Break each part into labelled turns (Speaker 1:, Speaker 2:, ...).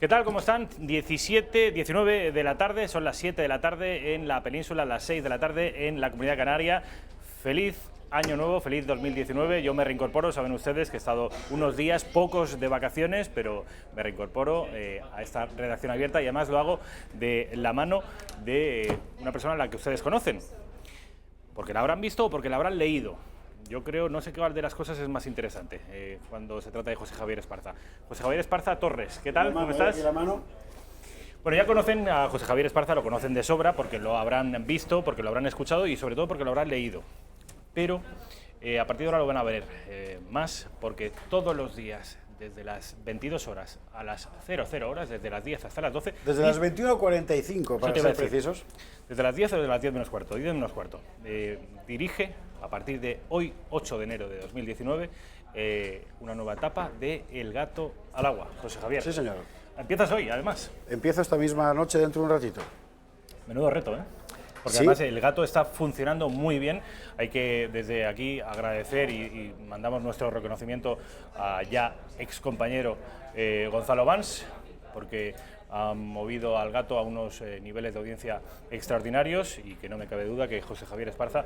Speaker 1: ¿Qué tal? ¿Cómo están? 19 de la tarde, son las 7 de la tarde en la península, las 6 de la tarde en la Comunidad Canaria. Feliz año nuevo, feliz 2019. Yo me reincorporo, saben ustedes que he estado unos días, pocos de vacaciones, pero me reincorporo a esta redacción abierta y además lo hago de la mano de una persona a la que ustedes conocen, porque la habrán visto o porque la habrán leído. Yo creo, no sé qué de las cosas es más interesante cuando se trata de José Javier Esparza. José Javier Esparza Torres, ¿qué tal? ¿Cómo estás?
Speaker 2: La mano.
Speaker 1: Bueno, ya conocen a José Javier Esparza, lo conocen de sobra porque lo habrán visto, porque lo habrán escuchado y sobre todo porque lo habrán leído. Pero a partir de ahora lo van a ver más porque todos los días, desde las 22 horas a las 00 horas, desde las 10 hasta las 12...
Speaker 2: Desde las 21:45, para ser precisos.
Speaker 1: Desde las 10 o desde las 10 menos cuarto, 10 menos cuarto. Dirige, a partir de hoy, 8 de enero de 2019, una nueva etapa de El gato al agua. José Javier.
Speaker 2: Sí, señor.
Speaker 1: Empiezas hoy, además.
Speaker 2: Empiezo esta misma noche dentro de un ratito.
Speaker 1: Menudo reto, ¿eh? Porque
Speaker 2: ¿Sí?
Speaker 1: además el gato está funcionando muy bien. Hay que desde aquí agradecer y mandamos nuestro reconocimiento a ya ex compañero Gonzalo Vans, porque han movido al gato a unos niveles de audiencia extraordinarios y que no me cabe duda que José Javier Esparza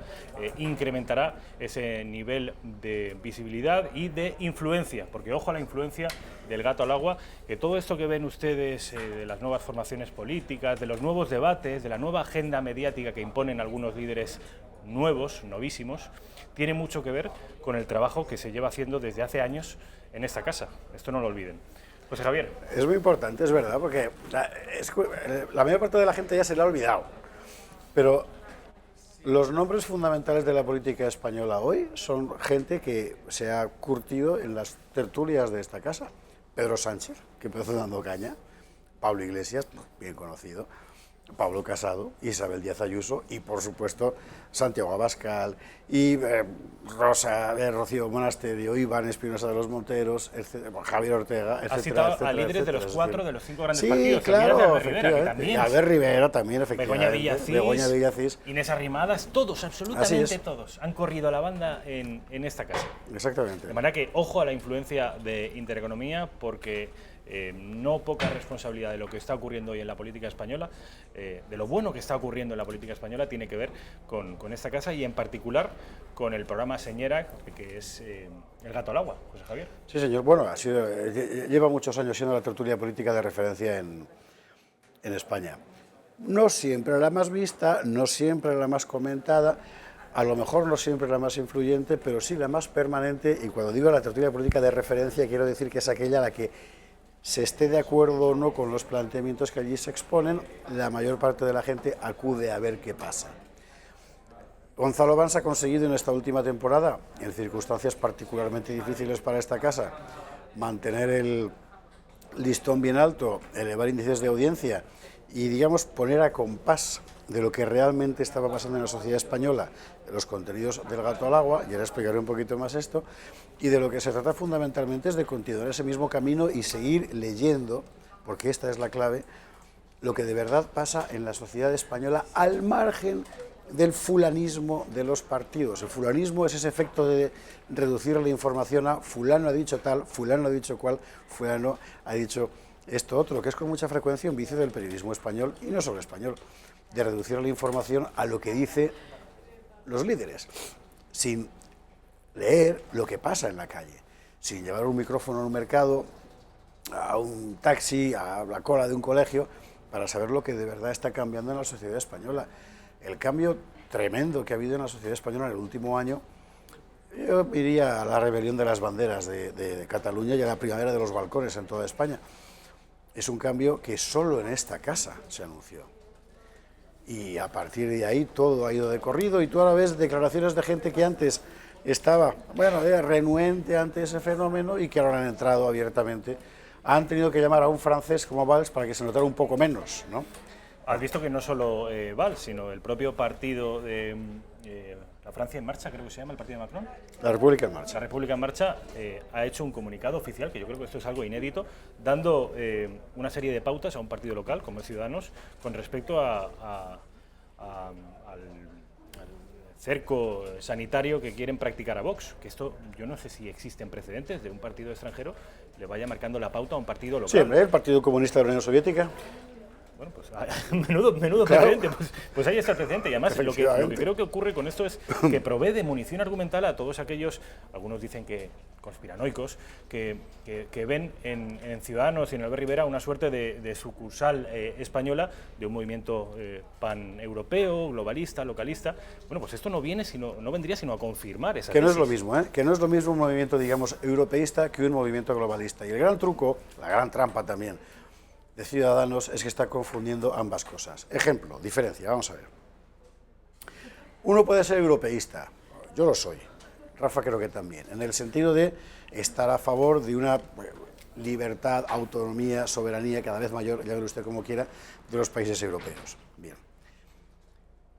Speaker 1: incrementará ese nivel de visibilidad y de influencia, porque ojo a la influencia del gato al agua, que todo esto que ven ustedes de las nuevas formaciones políticas, de los nuevos debates, de la nueva agenda mediática que imponen algunos líderes nuevos, novísimos, tiene mucho que ver con el trabajo que se lleva haciendo desde hace años en esta casa. Esto no lo olviden. José Javier.
Speaker 2: Es muy importante, es verdad, porque la mayor parte de la gente ya se le ha olvidado. Pero los nombres fundamentales de la política española hoy son gente que se ha curtido en las tertulias de esta casa. Pedro Sánchez, que empezó dando caña, Pablo Iglesias, bien conocido, Pablo Casado, Isabel Díaz Ayuso y, por supuesto, Santiago Abascal y Rocío Monasterio, Iván Espinosa de los Monteros, Javier Ortega, etcétera.
Speaker 1: Has citado
Speaker 2: etcétera,
Speaker 1: a líderes
Speaker 2: etcétera,
Speaker 1: de los cuatro, de los 5 grandes
Speaker 2: sí,
Speaker 1: partidos.
Speaker 2: Claro,
Speaker 1: efectivamente.
Speaker 2: Albert Rivera también, efectivamente.
Speaker 1: Begoña Villacís,
Speaker 2: Villacís.
Speaker 1: Inés Arrimadas, todos, absolutamente todos, han corrido a la banda en esta casa.
Speaker 2: Exactamente.
Speaker 1: De manera que, ojo a la influencia de Intereconomía, porque no poca responsabilidad de lo que está ocurriendo hoy en la política española, de lo bueno que está ocurriendo en la política española, tiene que ver con esta casa y en particular con el programa Señera, que es El gato al agua, José Javier.
Speaker 2: Sí, señor. Bueno, lleva muchos años siendo la tertulia política de referencia en España. No siempre la más vista, no siempre la más comentada, a lo mejor no siempre la más influyente, pero sí la más permanente. Y cuando digo la tertulia política de referencia, quiero decir que es aquella a la que se esté de acuerdo o no con los planteamientos que allí se exponen, la mayor parte de la gente acude a ver qué pasa. Gonzalo Vans ha conseguido en esta última temporada, en circunstancias particularmente difíciles para esta casa, mantener el listón bien alto, elevar índices de audiencia y, digamos, poner a compás de lo que realmente estaba pasando en la sociedad española, de los contenidos del gato al agua, y ahora explicaré un poquito más esto, y de lo que se trata fundamentalmente es de continuar ese mismo camino y seguir leyendo, porque esta es la clave, lo que de verdad pasa en la sociedad española al margen del fulanismo de los partidos. El fulanismo es ese efecto de reducir la información a fulano ha dicho tal, fulano ha dicho cual, fulano ha dicho esto otro, que es con mucha frecuencia un vicio del periodismo español, y no solo español, de reducir la información a lo que dicen los líderes, sin leer lo que pasa en la calle, sin llevar un micrófono a un mercado, a un taxi, a la cola de un colegio, para saber lo que de verdad está cambiando en la sociedad española. El cambio tremendo que ha habido en la sociedad española en el último año, yo diría a la rebelión de las banderas de Cataluña y a la primavera de los balcones en toda España. Es un cambio que solo en esta casa se anunció. Y a partir de ahí todo ha ido de corrido, y tú ahora ves declaraciones de gente que antes estaba, renuente ante ese fenómeno y que ahora han entrado abiertamente. Han tenido que llamar a un francés como Valls para que se notara un poco menos, ¿no?
Speaker 1: Has visto que no solo Valls, sino el propio partido de la Francia en Marcha, creo que se llama el partido de Macron.
Speaker 2: La República en Marcha.
Speaker 1: La República en Marcha ha hecho un comunicado oficial, que yo creo que esto es algo inédito, dando una serie de pautas a un partido local, como es Ciudadanos, con respecto al cerco sanitario que quieren practicar a Vox, que esto yo no sé si existen precedentes de un partido extranjero le vaya marcando la pauta a un partido local.
Speaker 2: Siempre, el Partido Comunista de la Unión Soviética.
Speaker 1: Bueno, pues menudo
Speaker 2: Claro.
Speaker 1: precedente, pues ahí está el precedente. Y además lo que creo que ocurre con esto es que provee de munición argumental a todos aquellos, algunos dicen que conspiranoicos, que ven en Ciudadanos y en Albert Rivera una suerte de sucursal española de un movimiento paneuropeo, globalista, localista. Bueno, pues esto no vendría sino a confirmar esa
Speaker 2: Que no es
Speaker 1: tesis.
Speaker 2: lo mismo, ¿eh? Que no es lo mismo un movimiento, digamos, europeísta que un movimiento globalista. Y el gran truco, la gran trampa también, de Ciudadanos es que está confundiendo ambas cosas. Ejemplo, diferencia, vamos a ver. Uno puede ser europeísta, yo lo soy, Rafa creo que también, en el sentido de estar a favor de una libertad, autonomía, soberanía cada vez mayor, ya ve usted como quiera, de los países europeos. Bien.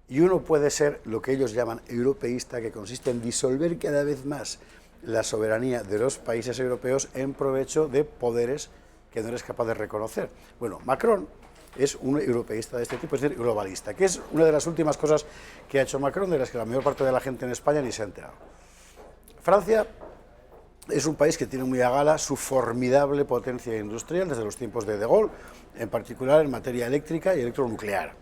Speaker 2: Y uno puede ser lo que ellos llaman europeísta, que consiste en disolver cada vez más la soberanía de los países europeos en provecho de poderes que no eres capaz de reconocer. Bueno, Macron es un europeísta de este tipo, es decir, globalista, que es una de las últimas cosas que ha hecho Macron, de las que la mayor parte de la gente en España ni se ha enterado. Francia es un país que tiene muy a gala su formidable potencia industrial desde los tiempos de Gaulle, en particular en materia eléctrica y electronuclear.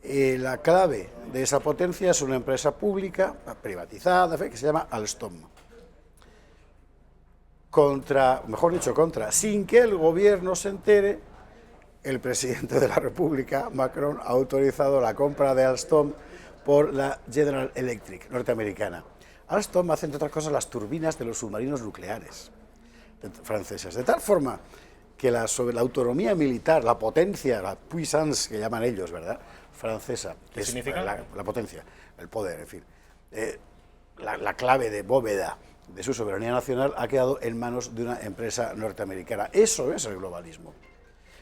Speaker 2: La clave de esa potencia es una empresa pública, privatizada, que se llama Alstom. Sin que el gobierno se entere, el presidente de la República, Macron, ha autorizado la compra de Alstom por la General Electric norteamericana. Alstom hace, entre otras cosas, las turbinas de los submarinos nucleares franceses, de tal forma que sobre la autonomía militar, la potencia, la puissance que llaman ellos, ¿verdad?, francesa,
Speaker 1: ¿Qué significa?
Speaker 2: La potencia, el poder, en fin, la clave de bóveda de su soberanía nacional ha quedado en manos de una empresa norteamericana. Eso es el globalismo.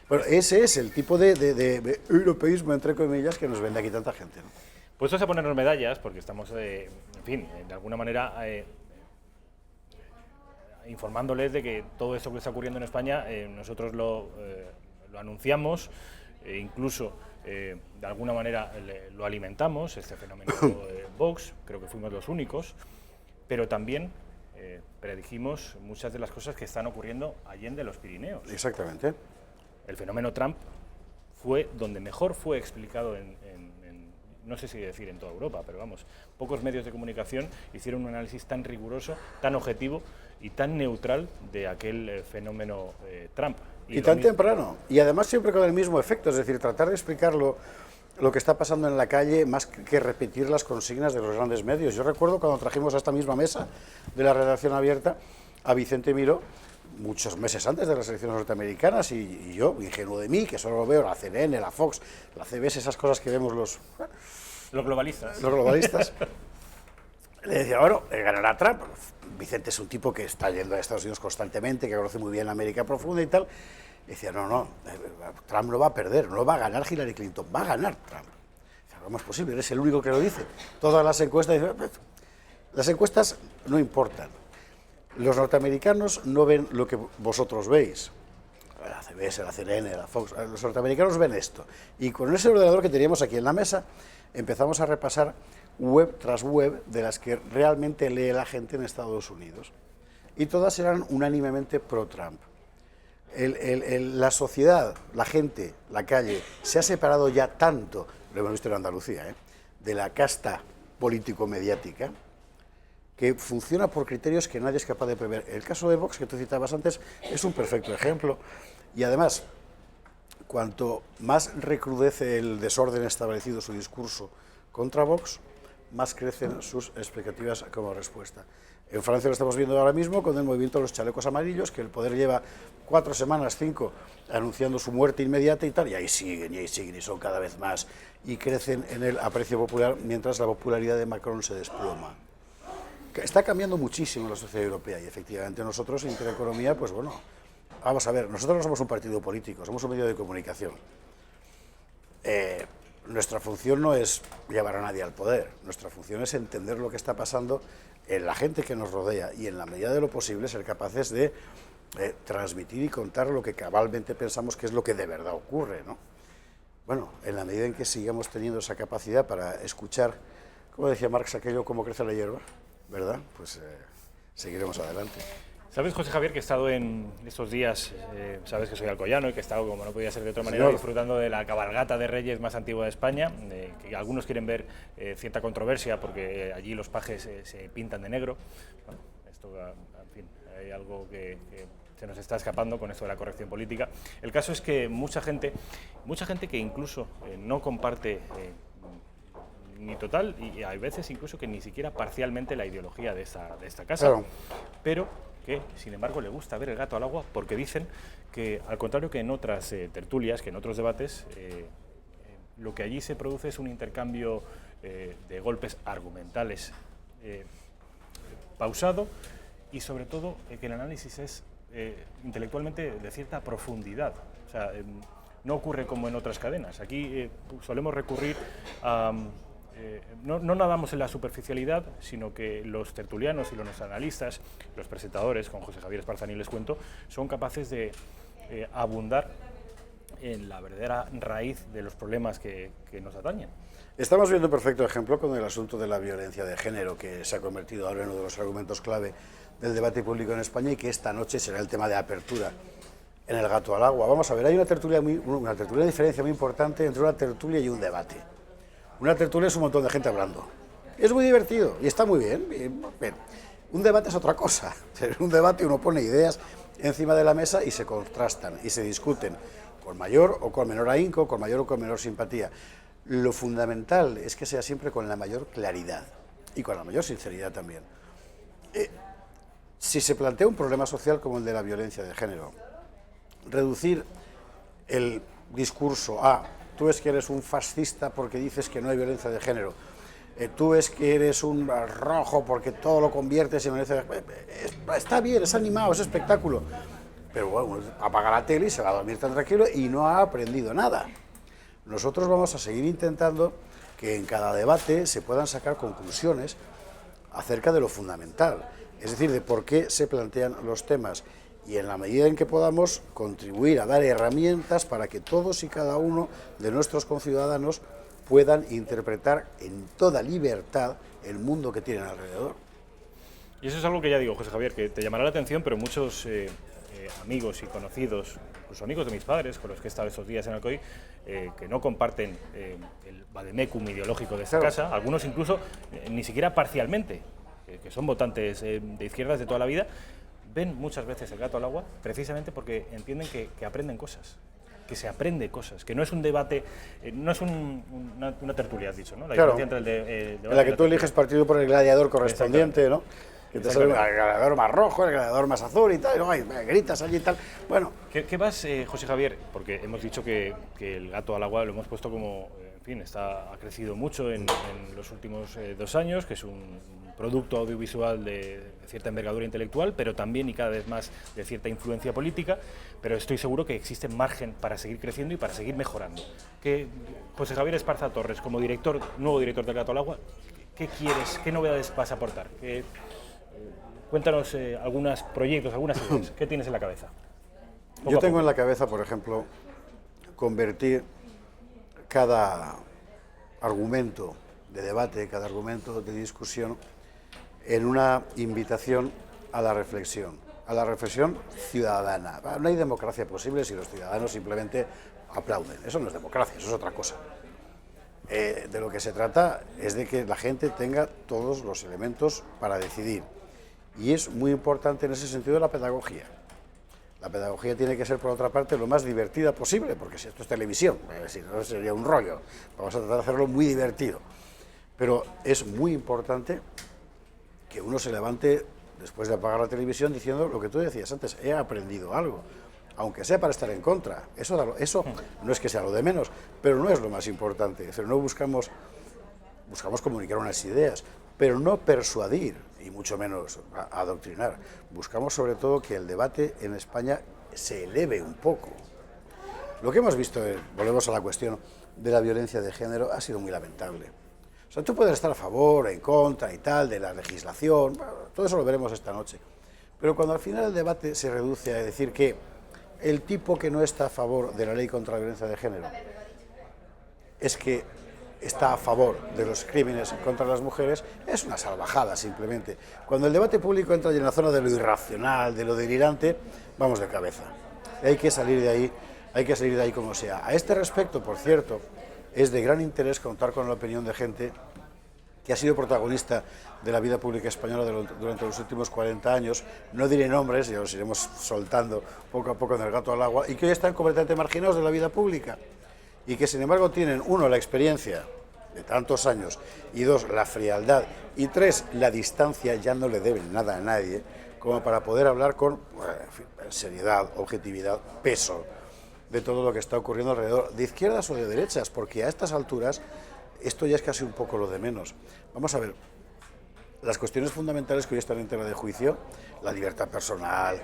Speaker 2: Bueno, ese es el tipo de europeísmo, entre comillas, que nos vende aquí tanta gente, ¿no?
Speaker 1: Puestos a ponernos medallas, porque estamos, en fin, de alguna manera informándoles de que todo esto que está ocurriendo en España, nosotros lo anunciamos, incluso de alguna manera lo alimentamos, este fenómeno Vox, creo que fuimos los únicos, pero también predijimos muchas de las cosas que están ocurriendo allende los Pirineos.
Speaker 2: Exactamente.
Speaker 1: El fenómeno Trump fue donde mejor fue explicado no sé si decir en toda Europa, pero vamos, pocos medios de comunicación hicieron un análisis tan riguroso, tan objetivo y tan neutral de aquel fenómeno Trump.
Speaker 2: Y tan temprano, y además siempre con el mismo efecto, es decir, tratar de explicar lo que está pasando en la calle más que repetir las consignas de los grandes medios. Yo recuerdo cuando trajimos a esta misma mesa de la redacción abierta a Vicente Miró, muchos meses antes de las elecciones norteamericanas, y yo, ingenuo de mí, que solo veo la CNN, la Fox, la CBS, esas cosas que vemos los globalistas, le decía, bueno, ganará Trump. Vicente es un tipo que está yendo a Estados Unidos constantemente, que conoce muy bien la América profunda y tal. Decía, no, Trump no va a perder, no va a ganar Hillary Clinton, va a ganar Trump. Decía, ¿cómo es posible? Eres el único que lo dice. Todas las encuestas no importan. Los norteamericanos no ven lo que vosotros veis. La CBS, la CNN, la Fox, los norteamericanos ven esto. Y con ese ordenador que teníamos aquí en la mesa, empezamos a repasar web tras web de las que realmente lee la gente en Estados Unidos. Y todas eran unánimemente pro-Trump. La sociedad, la gente, la calle, se ha separado ya tanto, lo hemos visto en Andalucía, de la casta político-mediática, que funciona por criterios que nadie es capaz de prever. El caso de Vox, que tú citabas antes, es un perfecto ejemplo. Y además, cuanto más recrudece el desorden establecido su discurso contra Vox, más crecen sus expectativas como respuesta. En Francia lo estamos viendo ahora mismo con el movimiento de los chalecos amarillos, que el poder lleva 4 semanas, 5, anunciando su muerte inmediata y tal, y ahí siguen, y son cada vez más, y crecen en el aprecio popular, mientras la popularidad de Macron se desploma. Está cambiando muchísimo la sociedad europea, y efectivamente nosotros, Intereconomía, pues bueno, vamos a ver, nosotros no somos un partido político, somos un medio de comunicación. Nuestra función no es llevar a nadie al poder, nuestra función es entender lo que está pasando en la gente que nos rodea y en la medida de lo posible ser capaces de transmitir y contar lo que cabalmente pensamos que es lo que de verdad ocurre, ¿no? Bueno, en la medida en que sigamos teniendo esa capacidad para escuchar Como decía Marx, aquello como crece la hierba, ¿verdad? Pues seguiremos adelante.
Speaker 1: Sabes, José Javier, que he estado en estos días, sabes que soy alcoyano y que he estado, como no podía ser de otra manera, disfrutando de la cabalgata de Reyes más antigua de España, que algunos quieren ver cierta controversia porque allí los pajes se pintan de negro. Bueno, esto, en fin, hay algo que se nos está escapando con esto de la corrección política. El caso es que mucha gente que incluso no comparte ni total, y hay veces incluso que ni siquiera parcialmente la ideología de esta casa, claro, pero que, sin embargo, le gusta ver el gato al agua porque dicen que, al contrario que en otras tertulias, que en otros debates, lo que allí se produce es un intercambio de golpes argumentales pausado y, sobre todo, que el análisis es intelectualmente de cierta profundidad. O sea, no ocurre como en otras cadenas. Aquí solemos recurrir a... no nadamos en la superficialidad, sino que los tertulianos y los analistas, los presentadores, con José Javier Esparzani les cuento, son capaces de abundar en la verdadera raíz de los problemas que nos atañen.
Speaker 2: Estamos viendo un perfecto ejemplo con el asunto de la violencia de género, que se ha convertido ahora en uno de los argumentos clave del debate público en España y que esta noche será el tema de apertura en el gato al agua. Vamos a ver, hay una tertulia diferencia muy importante entre una tertulia y un debate. Una tertulia es un montón de gente hablando. Es muy divertido y está muy bien. Bien. Un debate es otra cosa. En un debate uno pone ideas encima de la mesa y se contrastan y se discuten con mayor o con menor ahínco, con mayor o con menor simpatía. Lo fundamental es que sea siempre con la mayor claridad y con la mayor sinceridad también. Si se plantea un problema social como el de la violencia de género, reducir el discurso a tú es que eres un fascista porque dices que no hay violencia de género, tú es que eres un rojo porque todo lo conviertes en violencia de género, está bien, es animado, es espectáculo, pero bueno, apaga la tele y se va a dormir tan tranquilo y no ha aprendido nada. Nosotros vamos a seguir intentando que en cada debate se puedan sacar conclusiones acerca de lo fundamental, es decir, de por qué se plantean los temas y en la medida en que podamos contribuir a dar herramientas para que todos y cada uno de nuestros conciudadanos puedan interpretar en toda libertad el mundo que tienen alrededor.
Speaker 1: Y eso es algo que ya digo, José Javier, que te llamará la atención, pero muchos amigos y conocidos, incluso amigos de mis padres, con los que he estado estos días en Alcoy, que no comparten el vademecum ideológico de esta casa, algunos incluso ni siquiera parcialmente, que son votantes de izquierdas de toda la vida, ven muchas veces el gato al agua precisamente porque entienden que aprenden cosas, que se aprende cosas, que no es un debate, no es una tertulia, has dicho, ¿no? La diferencia entre el debate
Speaker 2: en la que tú eliges partido por el gladiador correspondiente, ¿no? Que te sale el gladiador más rojo, el gladiador más azul y tal, y luego gritas allí y tal. Bueno.
Speaker 1: ¿Qué vas, José Javier? Porque hemos dicho que el gato al agua lo hemos puesto como, en fin, ha crecido mucho en los últimos 2 años, que es un producto audiovisual de cierta envergadura intelectual, pero también y cada vez más de cierta influencia política, pero estoy seguro que existe margen para seguir creciendo y para seguir mejorando. José Javier Esparza Torres, como nuevo director del Gato al Agua, ¿qué quieres, qué novedades vas a aportar? Cuéntanos algunos proyectos, algunas ideas. ¿Qué tienes en la cabeza?
Speaker 2: Yo tengo en la cabeza, por ejemplo, convertir cada argumento de debate, cada argumento de discusión, en una invitación a la reflexión ciudadana. No hay democracia posible si los ciudadanos simplemente aplauden. Eso no es democracia, eso es otra cosa. De lo que se trata es de que la gente tenga todos los elementos para decidir. Y es muy importante en ese sentido la pedagogía. La pedagogía tiene que ser, por otra parte, lo más divertida posible, porque si esto es televisión, si no sería un rollo. Vamos a tratar de hacerlo muy divertido. Pero es muy importante que uno se levante después de apagar la televisión diciendo lo que tú decías antes, he aprendido algo, aunque sea para estar en contra. Eso no es que sea lo de menos, pero no es lo más importante. Es decir, no buscamos comunicar unas ideas, pero no persuadir, y mucho menos adoctrinar. Buscamos sobre todo que el debate en España se eleve un poco. Lo que hemos visto, volvemos a la cuestión de la violencia de género, ha sido muy lamentable. O sea, tú puedes estar a favor, en contra y tal, de la legislación, todo eso lo veremos esta noche. Pero cuando al final el debate se reduce a decir que el tipo que no está a favor de la ley contra la violencia de género es que está a favor de los crímenes contra las mujeres, es una salvajada simplemente. Cuando el debate público entra en la zona de lo irracional, de lo delirante, vamos de cabeza. Hay que salir de ahí como sea. A este respecto, por cierto, es de gran interés contar con la opinión de gente que ha sido protagonista de la vida pública española durante los últimos 40 años, no diré nombres, ya los iremos soltando poco a poco en el gato al agua, y que hoy están completamente marginados de la vida pública, y que sin embargo tienen, uno, la experiencia de tantos años, y dos, la frialdad, y tres, la distancia, ya no le deben nada a nadie, como para poder hablar con seriedad, objetividad, peso, de todo lo que está ocurriendo alrededor, de izquierdas o de derechas, porque a estas alturas esto ya es casi un poco lo de menos. Vamos a ver, las cuestiones fundamentales que hoy están en tela de juicio, la libertad personal,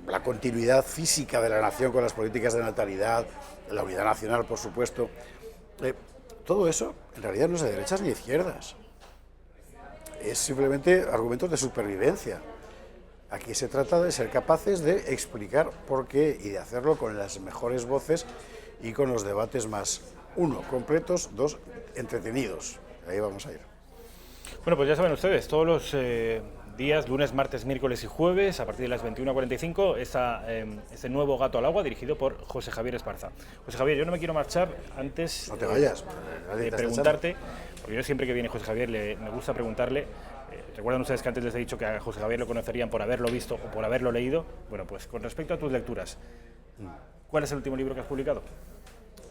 Speaker 2: la continuidad física de la nación con las políticas de natalidad, la unidad nacional, por supuesto, todo eso en realidad no es de derechas ni de izquierdas. Es simplemente argumentos de supervivencia. Aquí se trata de ser capaces de explicar por qué y de hacerlo con las mejores voces y con los debates más, uno, completos, dos, entretenidos. Ahí vamos a ir.
Speaker 1: Bueno, pues ya saben ustedes, todos los días, lunes, martes, miércoles y jueves, a partir de las 21:45, este nuevo Gato al Agua dirigido por José Javier Esparza. José Javier, yo no me quiero marchar antes
Speaker 2: no te vayas,
Speaker 1: de preguntarte, porque yo siempre que viene José Javier me gusta preguntarle, recuerdan ustedes que antes les he dicho que a José Javier lo conocerían por haberlo visto o por haberlo leído. Bueno, pues con respecto a tus lecturas, ¿cuál es el último libro que has publicado?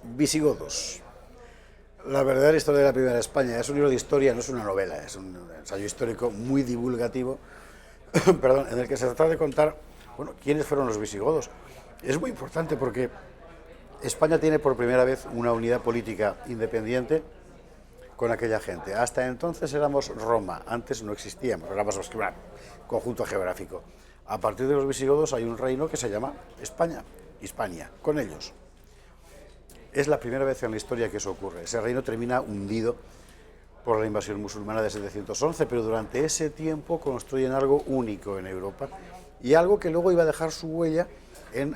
Speaker 2: Visigodos. La verdadera historia de la Primera España. Es un libro de historia, no es una novela, es un ensayo histórico muy divulgativo, perdón, en el que se trata de contar, bueno, quiénes fueron los visigodos. Es muy importante porque España tiene por primera vez una unidad política independiente con aquella gente. Hasta entonces éramos Roma, antes no existíamos, éramos un conjunto geográfico. A partir de los visigodos hay un reino que se llama España, Hispania, con ellos. Es la primera vez en la historia que eso ocurre. Ese reino termina hundido por la invasión musulmana de 711, pero durante ese tiempo construyen algo único en Europa y algo que luego iba a dejar su huella en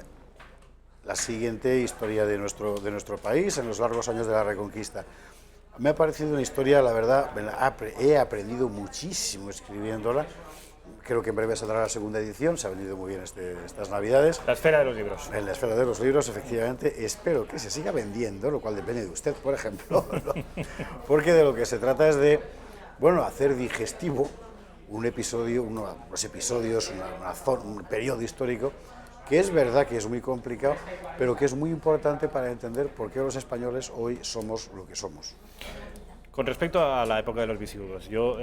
Speaker 2: la siguiente historia de nuestro país, en los largos años de la Reconquista. Me ha parecido una historia, la verdad, he aprendido muchísimo escribiéndola. Creo que en breve saldrá la segunda edición, se ha vendido muy bien estas Navidades.
Speaker 1: La esfera de los libros.
Speaker 2: En la esfera de los libros, efectivamente. Espero que se siga vendiendo, lo cual depende de usted, por ejemplo, ¿no? Porque de lo que se trata es de, bueno, hacer digestivo un episodio, unos episodios, un periodo histórico, que es verdad que es muy complicado, pero que es muy importante para entender por qué los españoles hoy somos lo que somos.
Speaker 1: Con respecto a la época de los visigodos, yo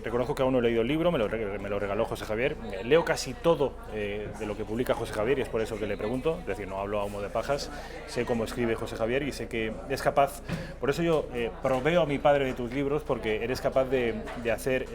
Speaker 1: reconozco que aún no he leído el libro, me lo regaló José Javier. Leo casi todo de lo que publica José Javier y es por eso que le pregunto, es decir, no hablo a humo de pajas, sé cómo escribe José Javier y sé que es capaz, por eso yo proveo a mi padre de tus libros, porque eres capaz de hacer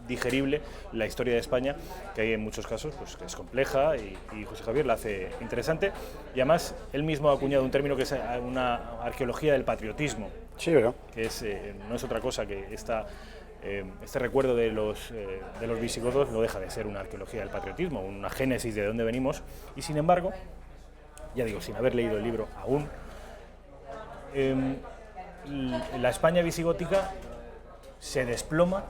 Speaker 1: digerible la historia de España, que hay en muchos casos pues, que es compleja y José Javier la hace interesante y además él mismo ha acuñado un término que es una arqueología del patriotismo.
Speaker 2: Sí, ¿verdad?
Speaker 1: Que no es otra cosa que este recuerdo de los visigodos no deja de ser una arqueología del patriotismo, una génesis de dónde venimos y sin embargo, ya digo, sin haber leído el libro aún, la España visigótica se desploma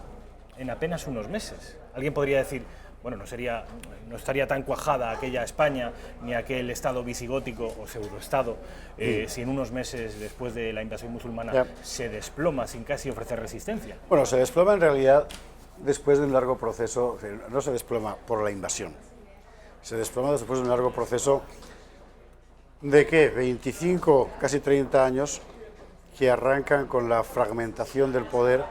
Speaker 1: en apenas unos meses. Alguien podría decir, bueno, no estaría tan cuajada aquella España ni aquel estado visigótico o pseudoestado si en unos meses después de la invasión musulmana se desploma sin casi ofrecer resistencia.
Speaker 2: Bueno, se desploma en realidad después de un largo proceso, no se desploma por la invasión, se desploma después de un largo proceso de ¿qué? 25, casi 30 años que arrancan con la fragmentación del poder,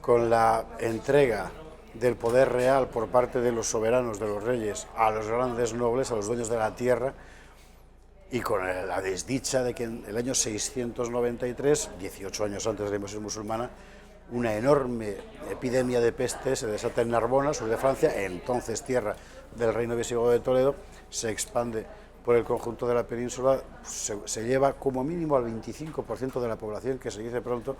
Speaker 2: con la entrega del poder real por parte de los soberanos, de los reyes, a los grandes nobles, a los dueños de la tierra, y con la desdicha de que en el año 693, 18 años antes de la invasión musulmana, una enorme epidemia de peste se desata en Narbona, sur de Francia, entonces tierra del reino visigodo de Toledo, se expande por el conjunto de la península, se lleva como mínimo al 25% de la población, que se dice pronto,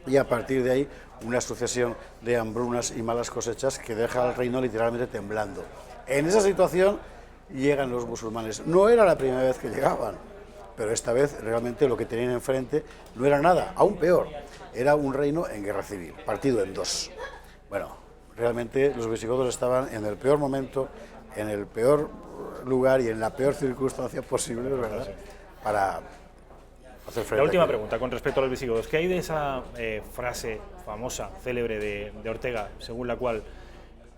Speaker 2: y a partir de ahí una sucesión de hambrunas y malas cosechas que deja al reino literalmente temblando. En esa situación llegan los musulmanes. No era la primera vez que llegaban, pero esta vez realmente lo que tenían enfrente no era nada, aún peor, era un reino en guerra civil, partido en dos. Bueno, realmente los visigodos estaban en el peor momento, en el peor lugar y en la peor circunstancia posible, ¿verdad?, para hacer frente.
Speaker 1: La última pregunta con respecto a los visigodos. ¿Qué hay de esa frase famosa, célebre de Ortega, según la cual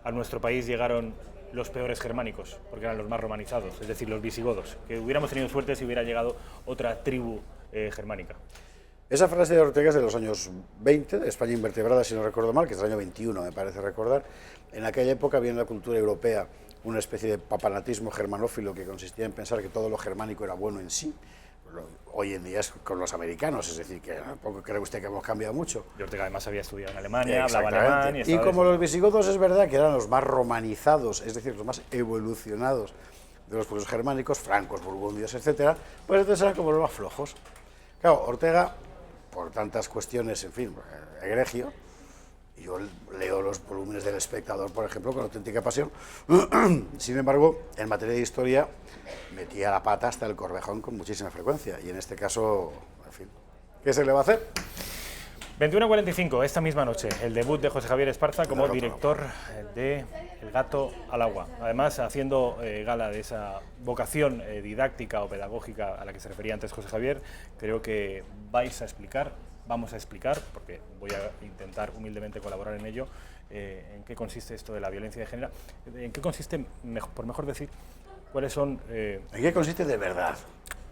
Speaker 1: a nuestro país llegaron los peores germánicos, porque eran los más romanizados, es decir, los visigodos, que hubiéramos tenido suerte si hubiera llegado otra tribu germánica?
Speaker 2: Esa frase de Ortega es de los años 20, de España invertebrada, si no recuerdo mal, que es del año 21, me parece recordar. En aquella época había en la cultura europea una especie de papanatismo germanófilo que consistía en pensar que todo lo germánico era bueno en sí. Hoy en día es con los americanos, es decir, que tampoco cree usted que hemos cambiado mucho.
Speaker 1: Y Ortega además había estudiado en Alemania, hablaba alemán.
Speaker 2: Y como los visigodos es verdad que eran los más romanizados, es decir, los más evolucionados de los pueblos germánicos, francos, burgundios, etcétera, pues entonces eran como los más flojos. Claro, Ortega, por tantas cuestiones, en fin, egregio, yo leo los volúmenes del Espectador, por ejemplo, con auténtica pasión. Sin embargo, en materia de historia, metía la pata hasta el Corvejón con muchísima frecuencia. Y en este caso, en fin, ¿qué se le va a hacer?
Speaker 1: 21:45, esta misma noche, el debut de José Javier Esparza como director de El gato al agua. Además, haciendo gala de esa vocación didáctica o pedagógica a la que se refería antes José Javier, creo que vamos a explicar, porque voy a intentar humildemente colaborar en ello, en qué consiste esto de la violencia de género, en qué consiste, por mejor decir, cuáles son...
Speaker 2: ¿En qué consiste de verdad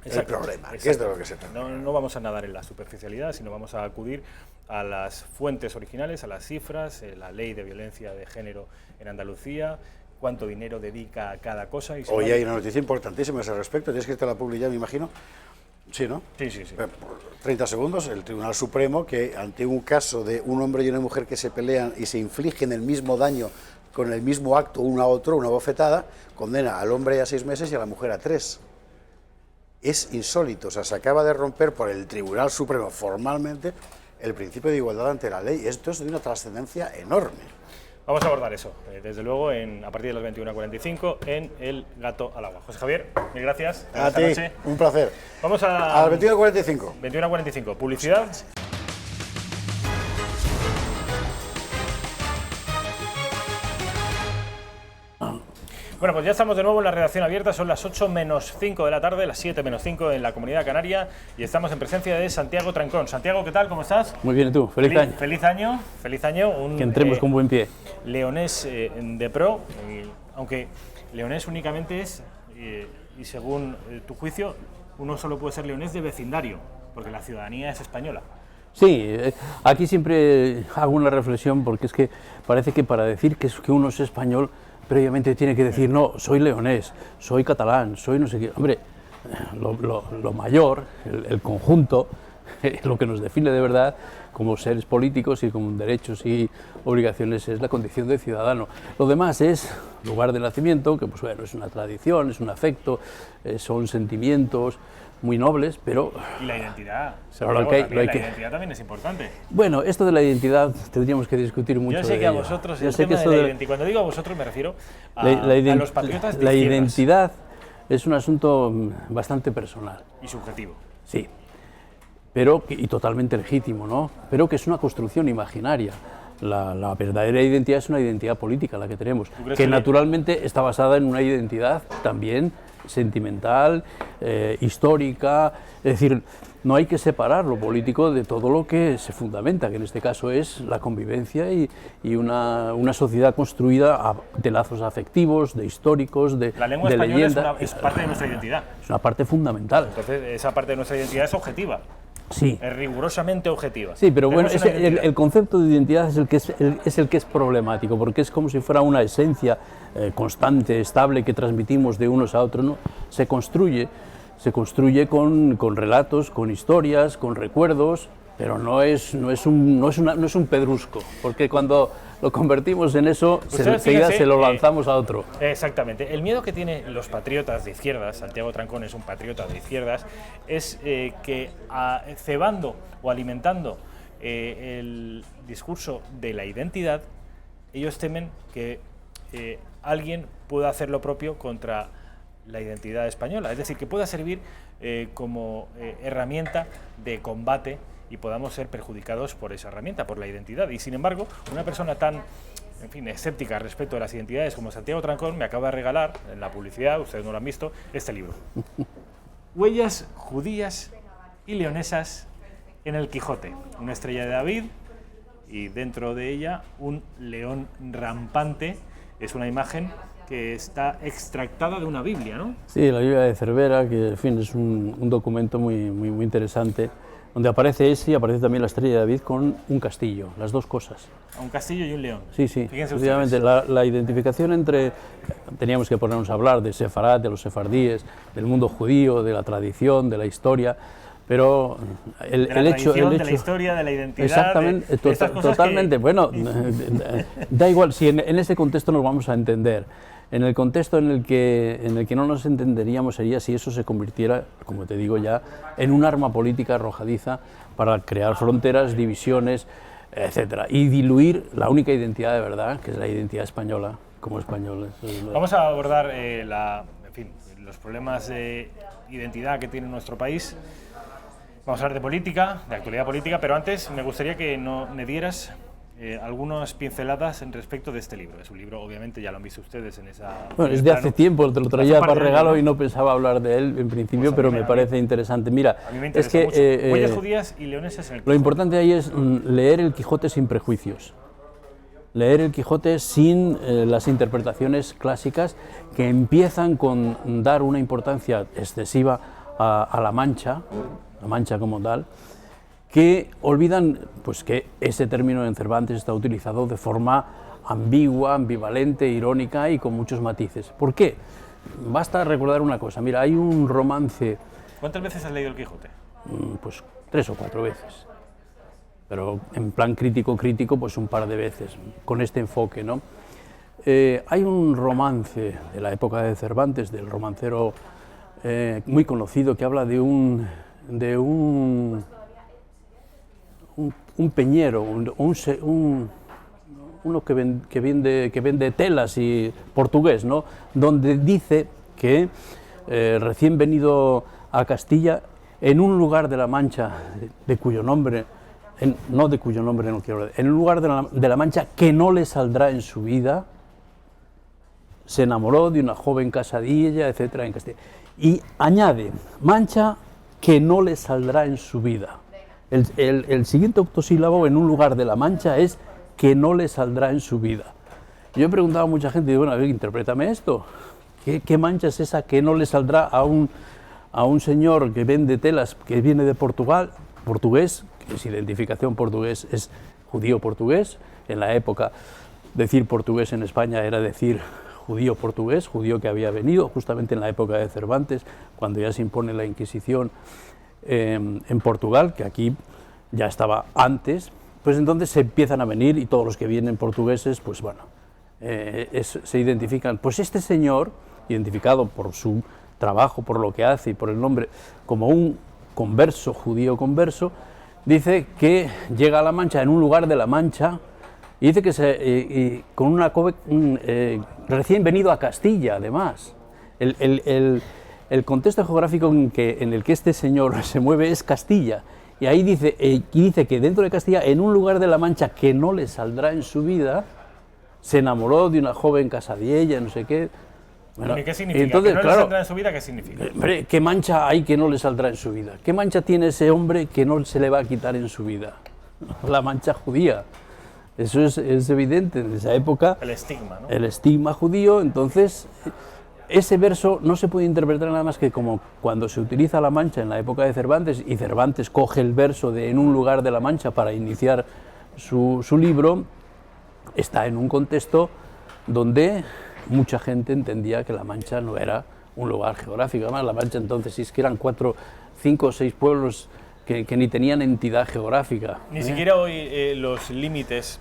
Speaker 2: el problema? ¿Qué es de lo que se trata?
Speaker 1: No vamos a nadar en la superficialidad, sino vamos a acudir a las fuentes originales, a las cifras, la ley de violencia de género en Andalucía, cuánto dinero dedica a cada cosa...
Speaker 2: Hoy hay una noticia importantísima a ese respecto, tienes que estar la publicidad, me imagino. Sí, ¿no?
Speaker 1: Sí.
Speaker 2: Por 30 segundos, el Tribunal Supremo, que ante un caso de un hombre y una mujer que se pelean y se infligen el mismo daño con el mismo acto uno a otro, una bofetada, condena al hombre a 6 meses y a la mujer a 3. Es insólito, o sea, se acaba de romper por el Tribunal Supremo formalmente el principio de igualdad ante la ley. Esto es de una trascendencia enorme.
Speaker 1: Vamos a abordar eso, desde luego, a partir de las 21:45 en El gato al agua. José Javier, mil gracias.
Speaker 2: A ti,
Speaker 1: noche.
Speaker 2: Un placer.
Speaker 1: Vamos a
Speaker 2: las 21:45.
Speaker 1: 21:45, publicidad. Bueno, pues ya estamos de nuevo en la redacción abierta, son las 8:05 de la tarde, las 7:05 en la Comunidad Canaria, y estamos en presencia de Santiago Trancón. Santiago, ¿qué tal? ¿Cómo estás?
Speaker 3: Muy bien, ¿y tú? Feliz año.
Speaker 1: Feliz año.
Speaker 3: Que entremos con buen pie.
Speaker 1: Leonés de pro, aunque leonés únicamente es, y según tu juicio, uno solo puede ser leonés de vecindario, porque la ciudadanía es española.
Speaker 3: Sí, aquí siempre hago una reflexión, porque es que parece que para decir que uno es español, previamente tiene que decir, no, soy leonés, soy catalán, soy no sé qué. Hombre, lo mayor, el conjunto, lo que nos define de verdad como seres políticos y con derechos y obligaciones es la condición de ciudadano. Lo demás es lugar de nacimiento, que pues bueno, es una tradición, es un afecto, son sentimientos muy nobles, pero...
Speaker 1: Y la identidad.
Speaker 3: La
Speaker 1: identidad también es importante.
Speaker 3: Bueno, esto de la identidad tendríamos que discutir mucho.
Speaker 1: Yo sé que a vosotros, el tema de la identidad, cuando digo a vosotros me refiero a los patriotas de
Speaker 3: la
Speaker 1: izquierdas.
Speaker 3: Identidad es un asunto bastante personal.
Speaker 1: Y subjetivo.
Speaker 3: Sí, pero, y totalmente legítimo, ¿no? Pero que es una construcción imaginaria. La verdadera identidad es una identidad política, la que tenemos, que naturalmente está basada en una identidad también sentimental, histórica, es decir, no hay que separar lo político de todo lo que se fundamenta, que en este caso es la convivencia y una sociedad construida de lazos afectivos, de históricos, de
Speaker 1: la lengua española es parte de nuestra identidad.
Speaker 3: Es una parte fundamental.
Speaker 1: Entonces, esa parte de nuestra identidad es objetiva.
Speaker 3: Sí.
Speaker 1: Es rigurosamente objetiva.
Speaker 3: Sí, pero bueno, el concepto de identidad es el que es problemático, porque es como si fuera una esencia constante, estable, que transmitimos de unos a otros, ¿no? Se construye con relatos, con historias, con recuerdos, pero no es un pedrusco, porque cuando lo convertimos en eso, enseguida se lo lanzamos a otro.
Speaker 1: Exactamente. El miedo que tienen los patriotas de izquierdas, Santiago Trancón es un patriota de izquierdas, es que cebando o alimentando el discurso de la identidad, ellos temen que alguien pueda hacer lo propio contra la identidad española, es decir, que pueda servir como herramienta de combate y podamos ser perjudicados por esa herramienta, por la identidad. Y sin embargo, una persona tan, en fin, escéptica respecto a las identidades como Santiago Trancón me acaba de regalar, en la publicidad, ustedes no lo han visto, este libro. Huellas judías y leonesas en el Quijote. Una estrella de David y dentro de ella un león rampante. Es una imagen que está extractada de una Biblia, ¿no?
Speaker 3: Sí, la Biblia de Cervera, que en fin, es un documento muy interesante, donde aparece ese y aparece también la estrella de David con un castillo, las dos cosas.
Speaker 1: Un castillo y un león.
Speaker 3: Sí, sí,
Speaker 1: Fíjense
Speaker 3: efectivamente, la identificación entre, teníamos que ponernos a hablar de Sefarad, de los sefardíes, del mundo judío, de la tradición, de la historia, pero el hecho...
Speaker 1: De la historia, de la identidad...
Speaker 3: Exactamente, totalmente, bueno, da igual, si en ese contexto nos vamos a entender. En el contexto en el que no nos entenderíamos sería si eso se convirtiera, como te digo ya, en un arma política arrojadiza para crear fronteras, divisiones, etcétera, y diluir la única identidad de verdad, que es la identidad española, como españoles.
Speaker 1: Vamos a abordar los problemas de identidad que tiene nuestro país. Vamos a hablar de política, de actualidad política, pero antes me gustaría que me dieras algunas pinceladas en respecto de este libro. Es un libro, obviamente, ya lo han visto ustedes en esa...
Speaker 3: Bueno, es de hace tiempo, te lo traía para regalo y no pensaba hablar de él en principio, pero me parece interesante. Mira,
Speaker 1: a mí me interesa mucho. Huellas judías y leonesas en el Quijote.
Speaker 3: Lo importante ahí es leer el Quijote sin prejuicios. Leer el Quijote sin las interpretaciones clásicas que empiezan con dar una importancia excesiva a la Mancha como tal, que olvidan pues, que ese término en Cervantes está utilizado de forma ambigua, ambivalente, irónica y con muchos matices. ¿Por qué? Basta recordar una cosa. Mira, hay un romance...
Speaker 1: ¿Cuántas veces has leído el Quijote?
Speaker 3: Pues 3 o 4 veces. Pero en plan crítico, pues un par de veces, con este enfoque, ¿no? Hay un romance de la época de Cervantes, del romancero muy conocido, que habla de un peñero, uno que vende telas y portugués, ¿no? Donde dice que recién venido a Castilla, en un lugar de la Mancha, de cuyo nombre no quiero hablar, en un lugar de la Mancha que no le saldrá en su vida, se enamoró de una joven casadilla, etcétera, en Castilla. Y añade, Mancha que no le saldrá en su vida. El siguiente octosílabo en un lugar de la Mancha es que no le saldrá en su vida. Yo he preguntado a mucha gente, bueno, a ver, interprétame esto. ¿Qué Mancha es esa que no le saldrá a un señor que vende telas, que viene de Portugal, portugués, que es identificación portugués, es judío portugués? En la época, decir portugués en España era decir judío portugués, judío que había venido justamente en la época de Cervantes, cuando ya se impone la Inquisición en Portugal, que aquí ya estaba antes. Pues entonces se empiezan a venir y todos los que vienen portugueses, pues bueno, se identifican. Pues este señor, identificado por su trabajo, por lo que hace y por el nombre, como un converso, judío converso, dice que llega a La Mancha, en un lugar de La Mancha, y dice que con una recién venido a Castilla, además. El contexto geográfico en el que este señor se mueve es Castilla. Y ahí dice que dentro de Castilla, en un lugar de La Mancha que no le saldrá en su vida, se enamoró de una joven casadilla, no sé qué.
Speaker 1: Bueno, ¿y qué significa? Entonces, ¿que no le saldrá en su vida? ¿Qué significa?
Speaker 3: Hombre, ¿qué mancha hay que no le saldrá en su vida? ¿Qué mancha tiene ese hombre que no se le va a quitar en su vida? La mancha judía. Eso es evidente en esa época.
Speaker 1: El estigma, ¿no?
Speaker 3: El estigma judío. Entonces, ese verso no se puede interpretar nada más que como cuando se utiliza La Mancha en la época de Cervantes, y Cervantes coge el verso de en un lugar de La Mancha para iniciar su libro, está en un contexto donde mucha gente entendía que La Mancha no era un lugar geográfico. Además, La Mancha entonces, si es que eran 4, 5 o 6 pueblos que ni tenían entidad geográfica.
Speaker 1: Ni siquiera hoy los límites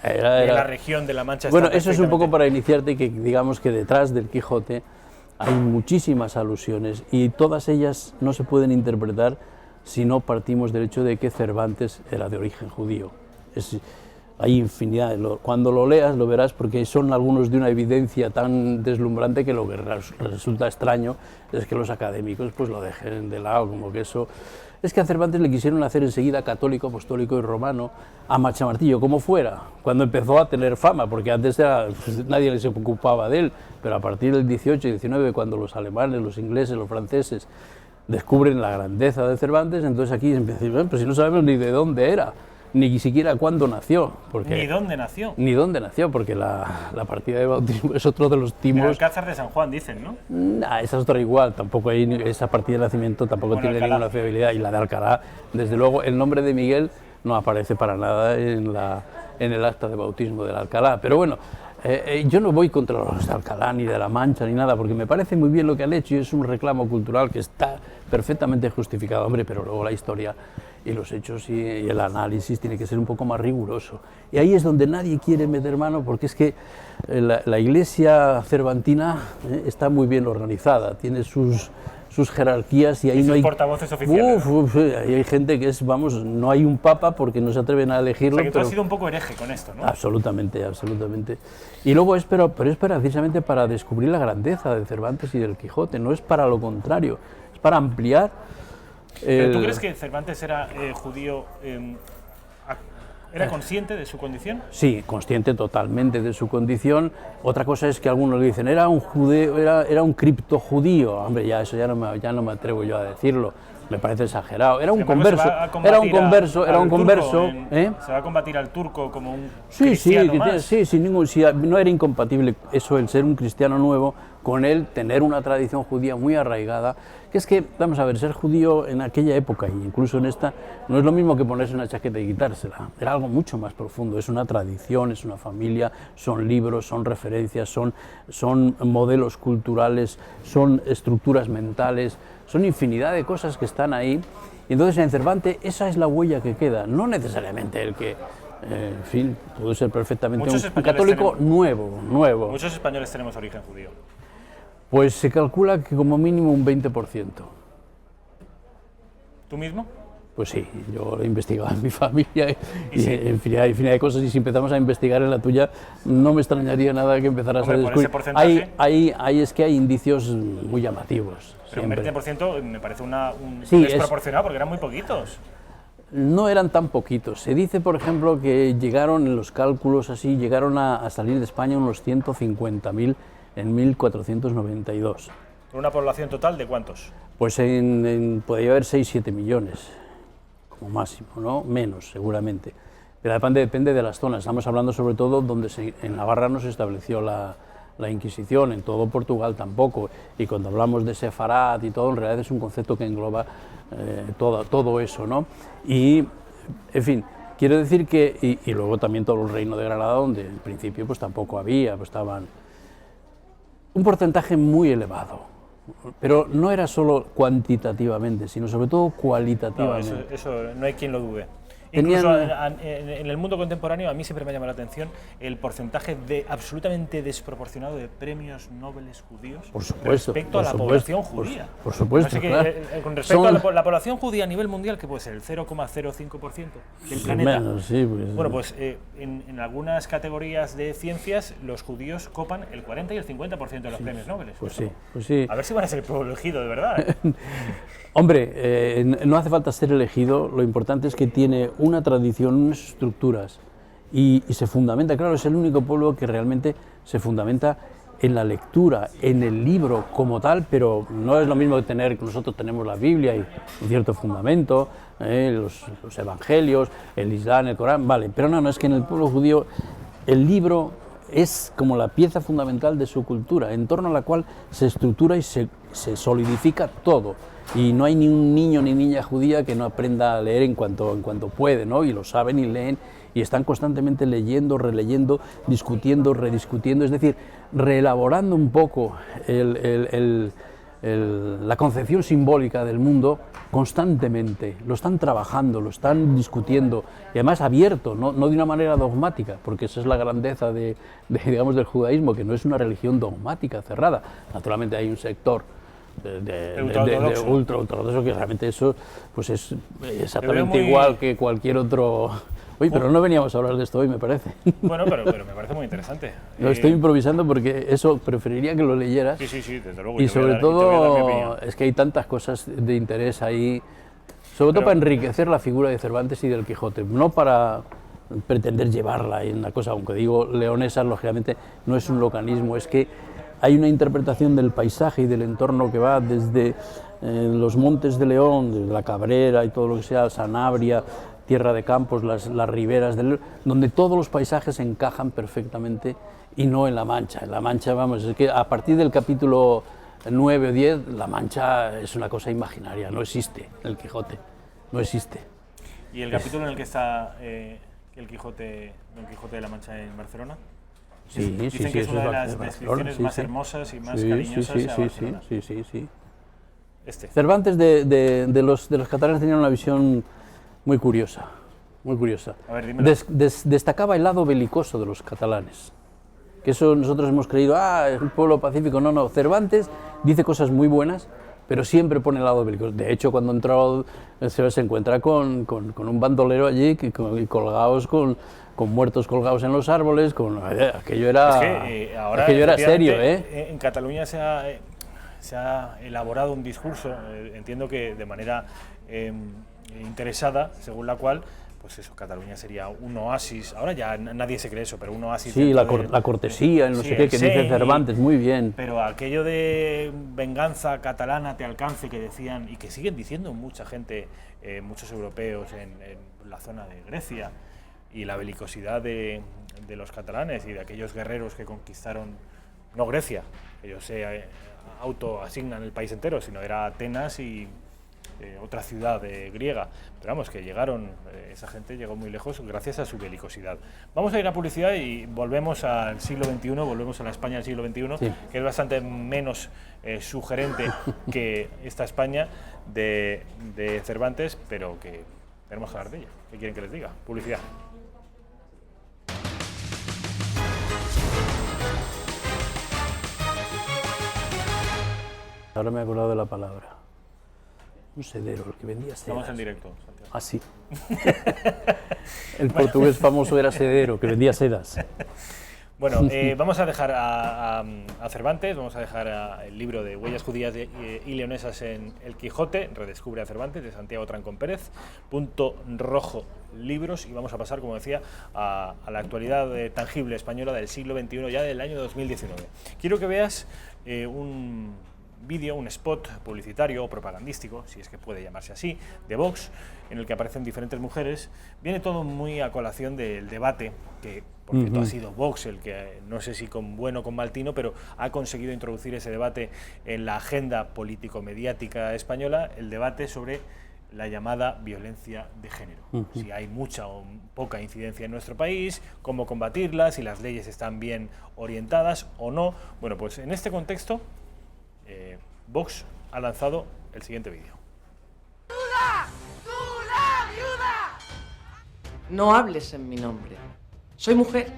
Speaker 1: de la región de La Mancha.
Speaker 3: Bueno, eso es un poco para iniciarte, que digamos que detrás del Quijote hay muchísimas alusiones y todas ellas no se pueden interpretar si no partimos del hecho de que Cervantes era de origen judío. hay infinidad. Cuando lo leas lo verás, porque son algunos de una evidencia tan deslumbrante que lo que resulta extraño es que los académicos pues lo dejen de lado, como que eso... Es que a Cervantes le quisieron hacer enseguida católico, apostólico y romano a machamartillo, como fuera, cuando empezó a tener fama, porque antes pues, nadie se ocupaba de él, pero a partir del 18 y 19, cuando los alemanes, los ingleses, los franceses descubren la grandeza de Cervantes, entonces aquí empieza a decir, pues si no sabemos ni de dónde era, ni siquiera cuándo nació. Porque,
Speaker 1: ¿Ni dónde nació?
Speaker 3: Ni dónde nació, porque la partida de bautismo es otro de los timos...
Speaker 1: El Alcázar de San Juan, dicen, ¿no?
Speaker 3: Nah, esa es otra igual, tampoco hay, esa partida de nacimiento tampoco tiene
Speaker 1: Alcalá.
Speaker 3: ninguna fiabilidad, y la de Alcalá, desde luego, el nombre de Miguel no aparece para nada en el acta de bautismo del Alcalá, pero bueno, yo no voy contra los de Alcalá, ni de La Mancha, ni nada, porque me parece muy bien lo que han hecho y es un reclamo cultural que está perfectamente justificado, hombre, pero luego la historia y los hechos y el análisis tiene que ser un poco más riguroso. Y ahí es donde nadie quiere meter mano, porque es que la iglesia cervantina está muy bien organizada, tiene sus jerarquías y ahí
Speaker 1: y
Speaker 3: no hay
Speaker 1: portavoces oficiales.
Speaker 3: Ahí hay gente que es, vamos, no hay un papa porque no se atreven a elegirlo.
Speaker 1: O sea, que tú
Speaker 3: pero...
Speaker 1: has sido un poco hereje con esto, ¿no?
Speaker 3: Absolutamente, absolutamente. Y luego es precisamente para descubrir la grandeza de Cervantes y del Quijote, no es para lo contrario, es para ampliar.
Speaker 1: ¿Pero tú crees que Cervantes era judío, era consciente de su condición?
Speaker 3: Sí, consciente totalmente de su condición. Otra cosa es que algunos le dicen, era un judío, era un criptojudío. Hombre, ya eso ya no me atrevo yo a decirlo. Me parece exagerado. Era un converso. Se
Speaker 1: va a combatir al turco como un
Speaker 3: sí,
Speaker 1: cristiano más.
Speaker 3: Sí, no era incompatible eso, el ser un cristiano nuevo, con él tener una tradición judía muy arraigada. Que es que, vamos a ver, ser judío en aquella época, e incluso en esta, no es lo mismo que ponerse una chaqueta y quitársela. Era algo mucho más profundo. Es una tradición, es una familia, son libros, son referencias, son modelos culturales, son estructuras mentales, son infinidad de cosas que están ahí. Y entonces en Cervantes esa es la huella que queda, no necesariamente el que, en fin, puede ser perfectamente un católico nuevo.
Speaker 1: Muchos españoles tenemos origen judío.
Speaker 3: Pues se calcula que como mínimo un 20%.
Speaker 1: ¿Tú mismo?
Speaker 3: Pues sí, yo lo he investigado en mi familia y sí. infinidad de cosas, y si empezamos a investigar en la tuya, no me extrañaría nada que empezaras a descubrir. Ahí es que hay indicios muy llamativos.
Speaker 1: Pero siempre. Un 20% me parece
Speaker 3: sí,
Speaker 1: desproporcionado, porque eran muy poquitos.
Speaker 3: No eran tan poquitos. Se dice, por ejemplo, que llegaron, en los cálculos así, llegaron a salir de España unos 150.000 en 1492.
Speaker 1: ¿Una población total de cuántos?
Speaker 3: Pues podría haber 6-7 millones, como máximo, ¿no? Menos, seguramente. Pero depende de las zonas. Estamos hablando sobre todo donde en Navarra no se estableció la Inquisición, en todo Portugal tampoco. Y cuando hablamos de Sefarad y todo, en realidad es un concepto que engloba todo eso, ¿no? Y, en fin, quiero decir que... Y luego también todo el Reino de Granada, donde en principio pues tampoco había, pues estaban... Un porcentaje muy elevado, pero no era solo cuantitativamente, sino sobre todo cualitativamente.
Speaker 1: No, eso no hay quien lo dude. Incluso en el mundo contemporáneo a mí siempre me ha llamado la atención el porcentaje absolutamente desproporcionado de premios Nobel judíos respecto a la población judía.
Speaker 3: Por supuesto,
Speaker 1: claro. Con respecto a la población judía a nivel mundial, que puede ser el 0,05% del planeta.
Speaker 3: Menos, sí, pues,
Speaker 1: bueno, pues en algunas categorías de ciencias los judíos copan el 40 y el 50% de los premios Nobel.
Speaker 3: Pues sí.
Speaker 1: A ver si van a ser el pueblo elegido, de verdad.
Speaker 3: Hombre, no hace falta ser elegido, lo importante es que tiene una tradición, unas estructuras y se fundamenta, claro, es el único pueblo que realmente se fundamenta en la lectura, en el libro como tal, pero no es lo mismo que nosotros tenemos la Biblia y un cierto fundamento, los evangelios, el Islam, el Corán, vale, pero no, es que en el pueblo judío el libro es como la pieza fundamental de su cultura, en torno a la cual se estructura y se solidifica todo. Y no hay ni un niño ni niña judía que no aprenda a leer en cuanto puede, ¿no? Y lo saben y leen, y están constantemente leyendo, releyendo, discutiendo, rediscutiendo, es decir, reelaborando un poco la concepción simbólica del mundo constantemente. Lo están trabajando, lo están discutiendo, y además abierto, no de una manera dogmática, porque esa es la grandeza digamos, del judaísmo, que no es una religión dogmática, cerrada. Naturalmente hay un sector de ultra ortodoxo, que realmente eso pues es exactamente igual que cualquier otro Oye, pero no veníamos a hablar de esto hoy, me parece.
Speaker 1: Bueno, pero me parece muy interesante.
Speaker 3: Lo estoy improvisando porque eso preferiría que lo leyeras.
Speaker 1: Sí, desde luego.
Speaker 3: Y sobre
Speaker 1: te voy a dar mi
Speaker 3: todo,
Speaker 1: opinión.
Speaker 3: es que hay tantas cosas de interés ahí, sobre todo para enriquecer la figura de Cervantes y del Quijote, no para pretender llevarla en una cosa, aunque digo leonesa, lógicamente no es un localismo, es que hay una interpretación del paisaje y del entorno que va desde los montes de León, desde la Cabrera y todo lo que sea, Sanabria, Tierra de Campos, las riberas del donde todos los paisajes encajan perfectamente y no en La Mancha. En La Mancha, vamos, es que a partir del capítulo 9 o 10, La Mancha es una cosa imaginaria, no existe el Quijote, no existe.
Speaker 1: ¿Y el capítulo en el que está Don Quijote de la Mancha en Barcelona?
Speaker 3: Sí,
Speaker 1: Dicen que es una de las descripciones más hermosas y más cariñosas a Barcelona.
Speaker 3: Sí.
Speaker 1: Cervantes
Speaker 3: de los catalanes tenía una visión muy curiosa, muy curiosa.
Speaker 1: A ver, dímelo.
Speaker 3: Destacaba el lado belicoso de los catalanes, que eso nosotros hemos creído, es un pueblo pacífico. No, Cervantes dice cosas muy buenas, pero siempre pone el lado belicoso. De hecho, cuando entró se encuentra con un bandolero allí, colgados con muertos colgados en los árboles, aquello era,
Speaker 1: ahora,
Speaker 3: aquello era serio,
Speaker 1: En Cataluña se ha elaborado un discurso, entiendo que de manera interesada, según la cual, pues eso, Cataluña sería un oasis. Ahora ya nadie se cree eso, pero un oasis.
Speaker 3: Sí, la cortesía, no sé qué, que dice Cervantes, muy bien.
Speaker 1: Pero aquello de venganza catalana te alcance, que decían y que siguen diciendo mucha gente, muchos europeos en la zona de Grecia, y la belicosidad de los catalanes y de aquellos guerreros que conquistaron, no Grecia, ellos se autoasignan el país entero, sino era Atenas y otra ciudad griega, pero vamos, que llegaron, esa gente llegó muy lejos gracias a su belicosidad. Vamos a ir a publicidad y volvemos al siglo XXI, volvemos a la España del siglo XXI, sí, que es bastante menos sugerente que esta España de Cervantes, pero que tenemos que hablar de ella. ¿Qué quieren que les diga? Publicidad.
Speaker 3: Ahora me he acordado de la palabra. Un sedero, el que vendía sedas.
Speaker 1: Estamos en directo, Santiago.
Speaker 3: Ah, sí. El portugués famoso era sedero, que vendía sedas.
Speaker 1: Bueno, vamos a dejar a Cervantes, vamos a dejar el libro de Huellas Judías y Leonesas en El Quijote, Redescubre a Cervantes, de Santiago Trancón Pérez, Punto Rojo Libros, y vamos a pasar, como decía, a la actualidad tangible española del siglo XXI, ya del año 2019. Quiero que veas un vídeo, un spot publicitario o propagandístico, si es que puede llamarse así, de Vox, en el que aparecen diferentes mujeres. Viene todo muy a colación del debate, que por cierto ha sido Vox el que, no sé si con bueno o con mal tino, pero ha conseguido introducir ese debate en la agenda político-mediática española, el debate sobre la llamada violencia de género. Si hay mucha o poca incidencia en nuestro país, cómo combatirla, si las leyes están bien orientadas o no. Bueno, pues en este contexto, Vox ha lanzado el siguiente vídeo.
Speaker 4: ¡Ayuda! ¡Ayuda! ¡Ayuda! No hables en mi nombre. Soy mujer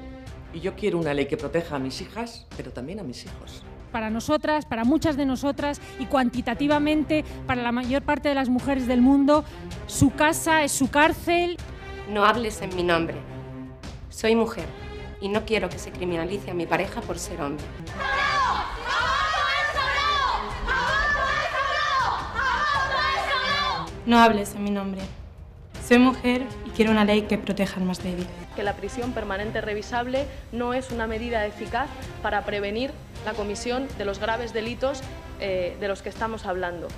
Speaker 4: y yo quiero una ley que proteja a mis hijas, pero también a mis hijos.
Speaker 5: Para nosotras, para muchas de nosotras y cuantitativamente para la mayor parte de las mujeres del mundo, su casa es su cárcel.
Speaker 6: No hables en mi nombre. Soy mujer y no quiero que se criminalice a mi pareja por ser hombre.
Speaker 7: No hables en mi nombre. Soy mujer y quiero una ley que proteja al más débil.
Speaker 8: Que la prisión permanente revisable no es una medida eficaz para prevenir la comisión de los graves delitos de los que estamos hablando.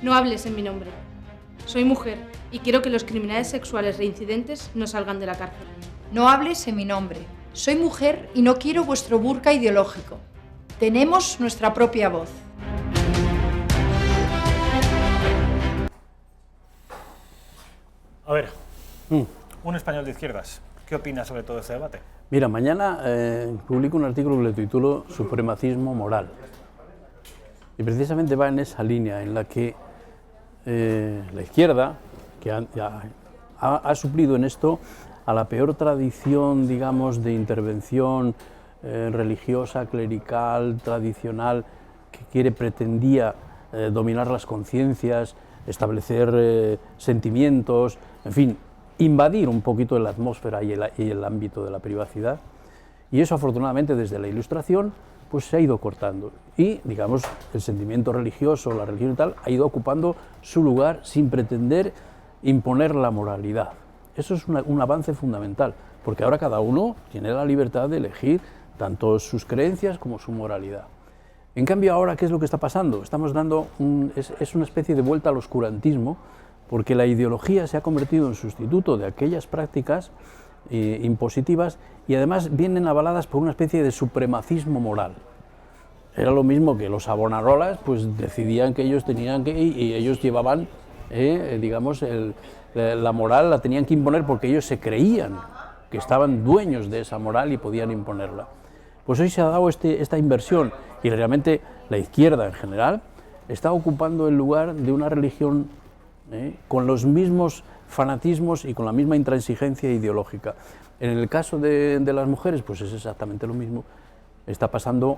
Speaker 7: No hables en mi nombre. Soy mujer y quiero que los criminales sexuales reincidentes no salgan de la cárcel.
Speaker 9: No hables en mi nombre. Soy mujer y no quiero vuestro burka ideológico. Tenemos nuestra propia voz.
Speaker 1: A ver, un español de izquierdas, ¿qué opina sobre todo este debate?
Speaker 3: Mira, mañana publico un artículo que le titulo Supremacismo moral. Y precisamente va en esa línea en la que la izquierda, que ha suplido en esto a la peor tradición, digamos, de intervención religiosa, clerical, tradicional, que pretendía dominar las conciencias, establecer sentimientos, en fin, invadir un poquito la atmósfera y el ámbito de la privacidad, y eso afortunadamente desde la Ilustración pues se ha ido cortando, y digamos el sentimiento religioso, la religión y tal, ha ido ocupando su lugar sin pretender imponer la moralidad. Eso es un avance fundamental, porque ahora cada uno tiene la libertad de elegir tanto sus creencias como su moralidad. En cambio ahora, ¿qué es lo que está pasando? Estamos dando es una especie de vuelta al oscurantismo, porque la ideología se ha convertido en sustituto de aquellas prácticas impositivas, y además vienen avaladas por una especie de supremacismo moral. Era lo mismo que los Savonarolas, pues decidían que ellos tenían que, y ellos llevaban, digamos, la moral la tenían que imponer porque ellos se creían que estaban dueños de esa moral y podían imponerla. Pues hoy se ha dado esta inversión, y realmente la izquierda en general está ocupando el lugar de una religión con los mismos fanatismos y con la misma intransigencia ideológica. En el caso de las mujeres, pues es exactamente lo mismo. Está pasando...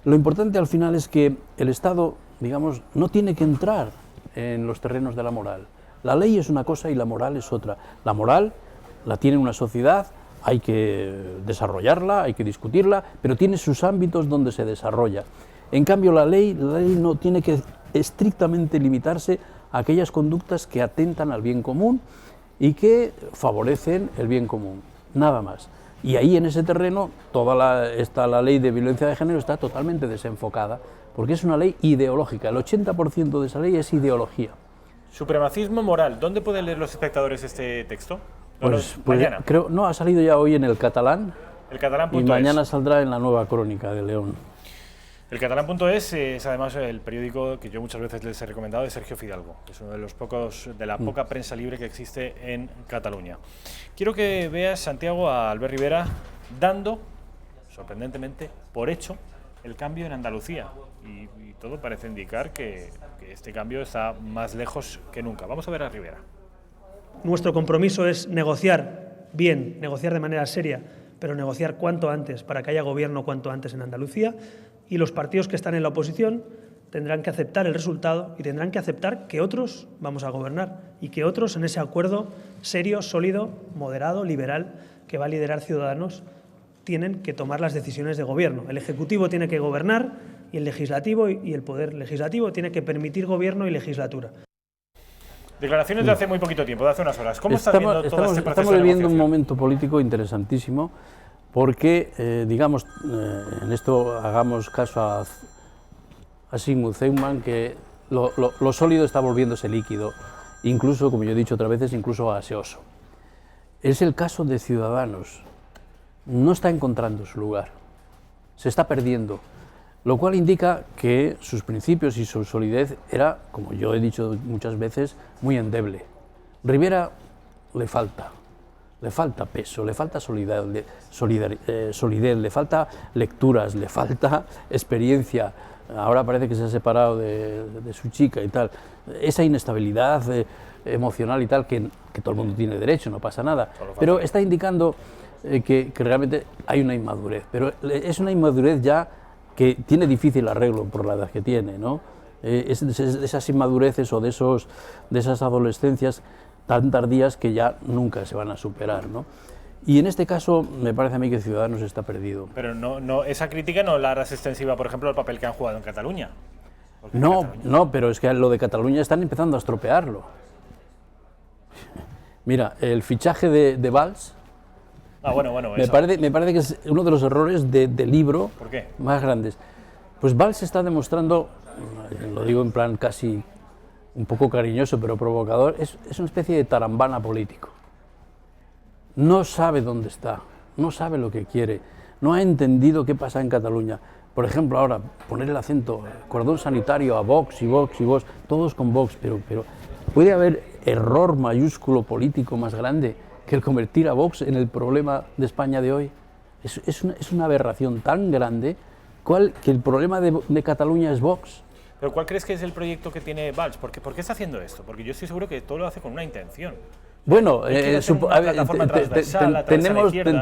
Speaker 3: lo importante al final es que el Estado, digamos, no tiene que entrar en los terrenos de la moral. La ley es una cosa y la moral es otra. La moral la tiene una sociedad, hay que desarrollarla, hay que discutirla, pero tiene sus ámbitos donde se desarrolla. En cambio, la ley no tiene que estrictamente limitarse a aquellas conductas que atentan al bien común y que favorecen el bien común, nada más. Y ahí en ese terreno la ley de violencia de género está totalmente desenfocada, porque es una ley ideológica. El 80% de esa ley es ideología.
Speaker 1: Supremacismo moral. ¿Dónde pueden leer los espectadores este texto?
Speaker 3: Pues
Speaker 1: mañana.
Speaker 3: Creo, no, ha salido ya hoy en El Catalán.
Speaker 1: El Catalán.es.
Speaker 3: Y mañana saldrá en la Nueva Crónica de León.
Speaker 1: El Catalán.es es además el periódico que yo muchas veces les he recomendado, de Sergio Fidalgo, que es uno de los la poca prensa libre que existe en Cataluña. Quiero que veas, Santiago, a Albert Rivera dando, sorprendentemente, por hecho el cambio en Andalucía. Y todo parece indicar que este cambio está más lejos que nunca. Vamos a ver a Rivera.
Speaker 10: Nuestro compromiso es negociar bien, negociar de manera seria, pero negociar cuanto antes para que haya gobierno cuanto antes en Andalucía, y los partidos que están en la oposición tendrán que aceptar el resultado y tendrán que aceptar que otros vamos a gobernar y que otros en ese acuerdo serio, sólido, moderado, liberal que va a liderar Ciudadanos tienen que tomar las decisiones de gobierno. El Ejecutivo tiene que gobernar y el Legislativo y el Poder Legislativo tiene que permitir gobierno y legislatura.
Speaker 3: Declaraciones
Speaker 1: de hace muy poquito tiempo, de hace unas horas. ¿Cómo estás viendo todo este proceso de negociación?
Speaker 3: Estamos viviendo un momento político interesantísimo porque, digamos, en esto hagamos caso a Sigmund Zeugman, que lo sólido está volviéndose líquido, incluso, como yo he dicho otras veces, incluso gaseoso. Es el caso de Ciudadanos. No está encontrando su lugar, se está perdiendo, lo cual indica que sus principios y su solidez era, como yo he dicho muchas veces, muy endeble. Rivera le falta peso, le falta solidez, le falta lecturas, le falta experiencia. Ahora parece que se ha separado de su chica y tal. Esa inestabilidad emocional y tal, que todo el mundo tiene derecho, no pasa nada, pero está indicando que realmente hay una inmadurez, pero es una inmadurez ya que tiene difícil arreglo por la edad que tiene, ¿no? Es de esas inmadureces o de esas adolescencias tan tardías que ya nunca se van a superar, ¿no? Y en este caso me parece a mí que Ciudadanos está perdido.
Speaker 1: Pero no, esa crítica no la harás extensiva, por ejemplo, al papel que han jugado en Cataluña.
Speaker 3: No, pero es que lo de Cataluña están empezando a estropearlo. Mira, el fichaje de Valls. Me parece que es uno de los errores de libro más grandes. Pues Valls está demostrando, lo digo en plan casi un poco cariñoso pero provocador, es una especie de tarambana político. No sabe dónde está, no sabe lo que quiere, no ha entendido qué pasa en Cataluña. Por ejemplo, ahora poner el acento, cordón sanitario a Vox y Vox y Vox, todos con Vox, pero ¿puede haber error mayúsculo político más grande que el convertir a Vox en el problema de España de hoy? Es una aberración tan grande que el problema de Cataluña es Vox.
Speaker 1: ¿Pero cuál crees que es el proyecto que tiene Valls? ¿Por qué está haciendo esto? Porque yo estoy seguro que todo lo hace con una intención.
Speaker 3: Bueno,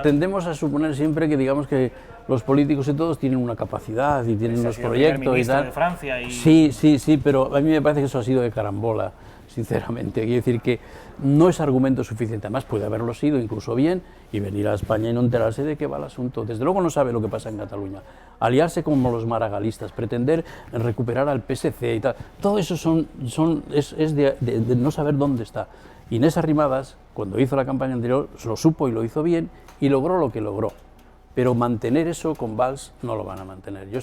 Speaker 3: tendemos a suponer siempre que digamos que los políticos y todos tienen una capacidad y tienen unos proyectos y tal.
Speaker 1: De Francia y...
Speaker 3: Sí, pero a mí me parece que eso ha sido de carambola. sinceramente. Quiero decir que no es argumento suficiente, además puede haberlo sido incluso bien y venir a España y no enterarse de qué va el asunto. Desde luego no sabe lo que pasa en Cataluña. Aliarse como los maragalistas, pretender recuperar al PSC y tal, todo eso es de no saber dónde está. Inés Arrimadas, cuando hizo la campaña anterior, lo supo y lo hizo bien y logró lo que logró. Pero mantener eso con Valls no lo van a mantener. Yo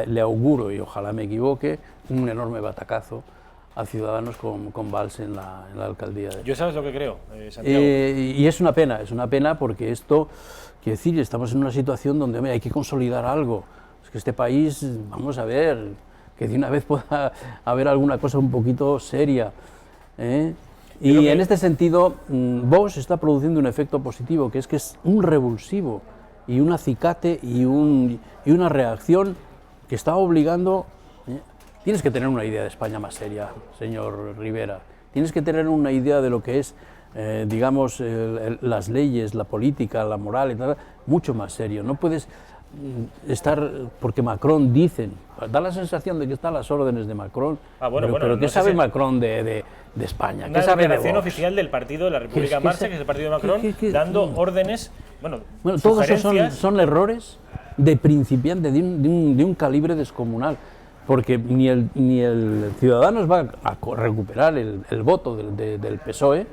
Speaker 3: le auguro, y ojalá me equivoque, un enorme batacazo a Ciudadanos con Valls en la alcaldía.
Speaker 1: Yo sabes lo que creo, Santiago.
Speaker 3: Y es una pena porque esto, quiero decir, estamos en una situación donde hay que consolidar algo. Es que este país, vamos a ver, que de una vez pueda haber alguna cosa un poquito seria. Y en este sentido, Vox está produciendo un efecto positivo, que es un revulsivo y un acicate y una reacción que está obligando. Tienes que tener una idea de España más seria, señor Rivera. Tienes que tener una idea de lo que es, digamos, las leyes, la política, la moral, y tal, mucho más serio. No puedes estar, porque Macron dicen, da la sensación de que está a las órdenes de Macron, pero ¿qué sabe Macron de España?
Speaker 1: Una declaración oficial del Partido de la República en Marcha, que es el partido de Macron, dando órdenes, bueno,
Speaker 3: todos esos son errores de principiante, de un calibre descomunal. Porque ni el Ciudadanos va a recuperar el voto del PSOE,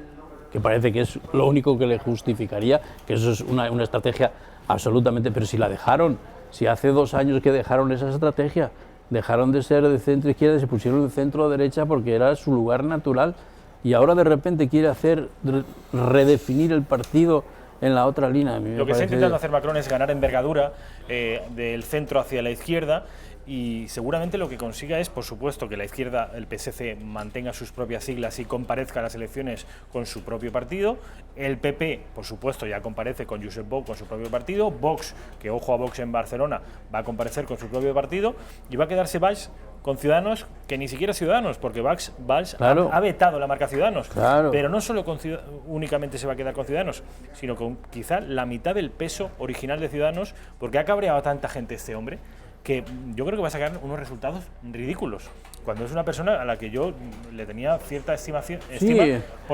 Speaker 3: que parece que es lo único que le justificaría, que eso es una estrategia absolutamente, pero si la dejaron, si hace 2 años que dejaron esa estrategia, dejaron de ser de centro izquierda y se pusieron de centro derecha porque era su lugar natural, y ahora de repente quiere redefinir el partido en la otra línea.
Speaker 1: Lo que está intentando hacer Macron es ganar envergadura del centro hacia la izquierda, y seguramente lo que consiga es, por supuesto, que la izquierda, el PSC, mantenga sus propias siglas y comparezca a las elecciones con su propio partido. El PP, por supuesto, ya comparece con Josep Bou, con su propio partido. Vox, que ojo a Vox en Barcelona, va a comparecer con su propio partido, y va a quedarse Valls con Ciudadanos, que ni siquiera Ciudadanos, porque Valls ha vetado la marca Ciudadanos. Pero no solo únicamente se va a quedar con Ciudadanos, sino con quizá la mitad del peso original de Ciudadanos, porque ha cabreado a tanta gente este hombre, que yo creo que va a sacar unos resultados ridículos, cuando es una persona a la que yo le tenía cierta estima.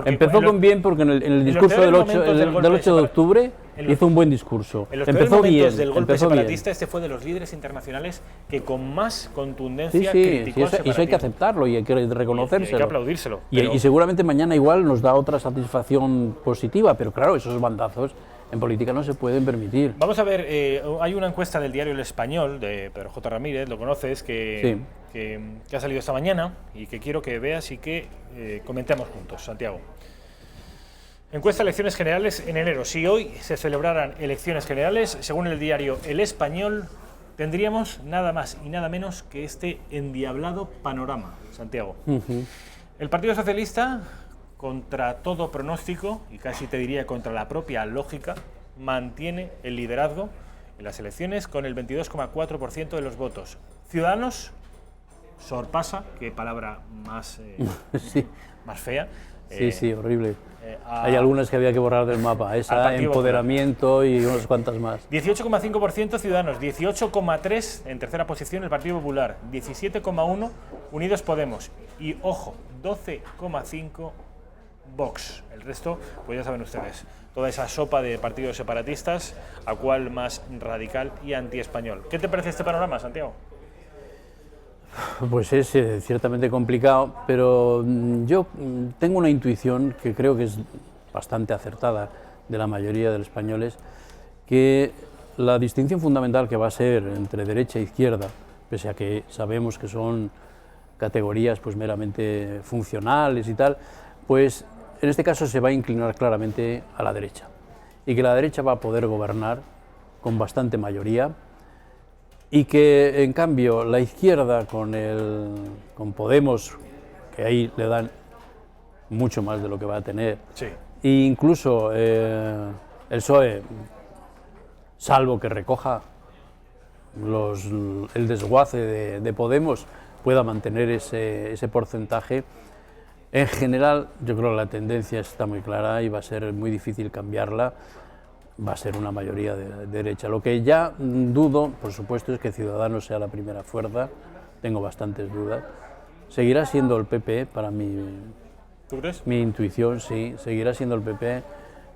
Speaker 3: Empezó con bien, porque en el discurso del 8 de octubre hizo un buen discurso.
Speaker 1: En los peores momentos del golpe separatista, este fue de los líderes internacionales que con más contundencia criticó al separatismo.
Speaker 3: Eso hay que aceptarlo y hay que reconocérselo.
Speaker 1: Hay que aplaudírselo.
Speaker 3: Y seguramente mañana igual nos da otra satisfacción positiva, pero claro, esos bandazos en política no se pueden permitir.
Speaker 1: Vamos a ver, hay una encuesta del diario El Español, de Pedro J. Ramírez, lo conoces, que ha salido esta mañana y que quiero que veas y que comentemos juntos, Santiago. Encuesta elecciones generales en enero. Si hoy se celebraran elecciones generales, según el diario El Español, tendríamos nada más y nada menos que este endiablado panorama, Santiago. El Partido Socialista, contra todo pronóstico, y casi te diría contra la propia lógica, mantiene el liderazgo en las elecciones con el 22,4% de los votos. Ciudadanos sorpasa, qué palabra más, más fea.
Speaker 3: Sí, horrible. Hay algunas que había que borrar del mapa, esa, empoderamiento y unas cuantas más.
Speaker 1: 18,5% Ciudadanos, 18,3% en tercera posición el Partido Popular, 17,1% Unidos Podemos y, ojo, 12,5% Vox. El resto, pues ya saben ustedes, toda esa sopa de partidos separatistas, a cuál más radical y antiespañol. ¿Qué te parece este panorama, Santiago?
Speaker 3: Pues es ciertamente complicado, pero yo tengo una intuición que creo que es bastante acertada de la mayoría de los españoles, que la distinción fundamental que va a ser entre derecha e izquierda, pese a que sabemos que son categorías pues meramente funcionales y tal, pues en este caso se va a inclinar claramente a la derecha, y que la derecha va a poder gobernar con bastante mayoría, y que en cambio la izquierda con Podemos, que ahí le dan mucho más de lo que va a tener, e incluso el PSOE, salvo que recoja el desguace de Podemos, pueda mantener ese porcentaje. En general, yo creo que la tendencia está muy clara y va a ser muy difícil cambiarla. Va a ser una mayoría de derecha. Lo que ya dudo, por supuesto, es que Ciudadanos sea la primera fuerza. Tengo bastantes dudas. seguirá siendo el PP, para
Speaker 1: ¿Tú crees?
Speaker 3: mi intuición, sí, seguirá siendo el PP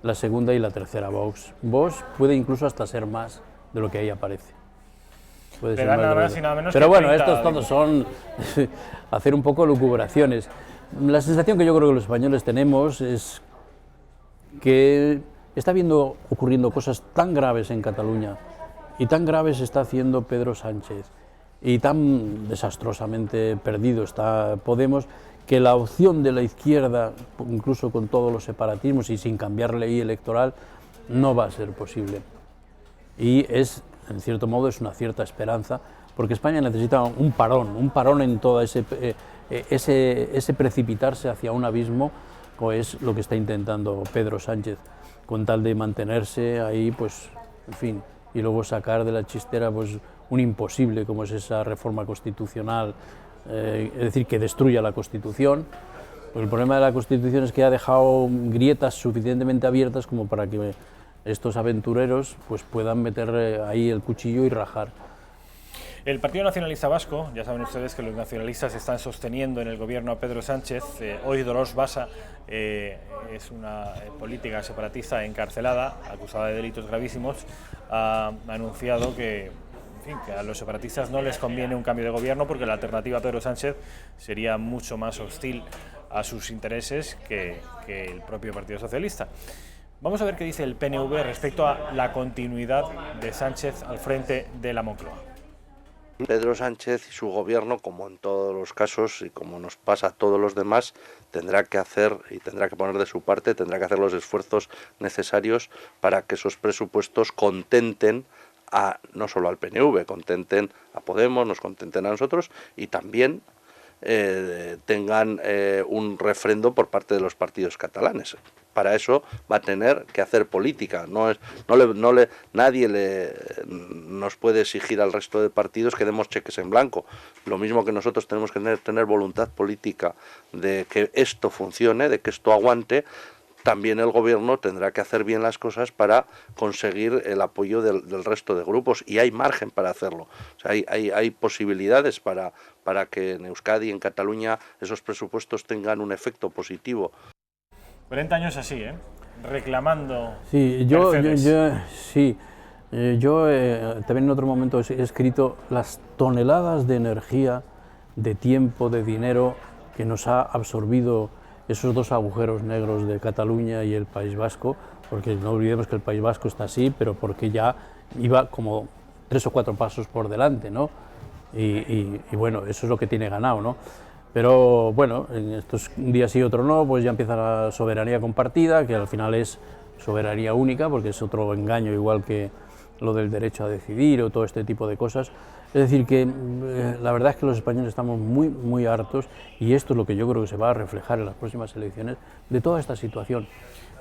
Speaker 3: la segunda y la tercera Vox. Vox puede incluso hasta ser más de lo que ahí aparece. Puede ser
Speaker 1: gana
Speaker 3: más de lo
Speaker 1: más
Speaker 3: que-
Speaker 1: y nada menos
Speaker 3: Pero
Speaker 1: que
Speaker 3: bueno,
Speaker 1: 30,
Speaker 3: estos todos son hacer un poco lucubraciones. La sensación que yo creo que los españoles tenemos es que está ocurriendo cosas tan graves en Cataluña y tan graves está haciendo Pedro Sánchez y tan desastrosamente perdido está Podemos, que la opción de la izquierda, incluso con todos los separatismos y sin cambiar ley electoral, no va a ser posible. Y es, en cierto modo, es una cierta esperanza, porque España necesita un parón en todo ese precipitarse hacia un abismo, como es lo que está intentando Pedro Sánchez, con tal de mantenerse ahí, pues, en fin, y luego sacar de la chistera pues, un imposible como es esa reforma constitucional, es decir, que destruya la Constitución. Pues el problema de la Constitución es que ha dejado grietas suficientemente abiertas como para que estos aventureros pues, puedan meter ahí el cuchillo y rajar.
Speaker 1: El Partido Nacionalista Vasco, ya saben ustedes que los nacionalistas están sosteniendo en el gobierno a Pedro Sánchez. Hoy Dolors Bassa es una política separatista encarcelada, acusada de delitos gravísimos, ha anunciado que, en fin, que a los separatistas no les conviene un cambio de gobierno porque la alternativa a Pedro Sánchez sería mucho más hostil a sus intereses que el propio Partido Socialista. Vamos a ver qué dice el PNV respecto a la continuidad de Sánchez al frente de la Moncloa.
Speaker 11: Pedro Sánchez y su gobierno, como en todos los casos y como nos pasa a todos los demás, tendrá que hacer y tendrá que poner de su parte, tendrá que hacer los esfuerzos necesarios para que esos presupuestos contenten no solo al PNV, contenten a Podemos, nos contenten a nosotros y también tengan un refrendo por parte de los partidos catalanes. Para eso va a tener que hacer política. Nadie nos puede exigir al resto de partidos que demos cheques en blanco. Lo mismo que nosotros tenemos que tener voluntad política de que esto funcione, de que esto aguante. También el gobierno tendrá que hacer bien las cosas para conseguir el apoyo del resto de grupos y hay margen para hacerlo. O sea, hay posibilidades para que en Euskadi y en Cataluña esos presupuestos tengan un efecto positivo.
Speaker 1: 40 años así, reclamando.
Speaker 3: Sí, yo también en otro momento he escrito las toneladas de energía, de tiempo, de dinero que nos ha absorbido esos dos agujeros negros de Cataluña y el País Vasco, porque no olvidemos que el País Vasco está así, pero porque ya iba como 3 o 4 pasos por delante, ¿no? Y bueno, eso es lo que tiene ganado, ¿no? Pero bueno, en estos días sí, otro no, pues ya empieza la soberanía compartida, que al final es soberanía única, porque es otro engaño igual que lo del derecho a decidir o todo este tipo de cosas. Es decir, que la verdad es que los españoles estamos muy hartos y esto es lo que yo creo que se va a reflejar en las próximas elecciones de toda esta situación.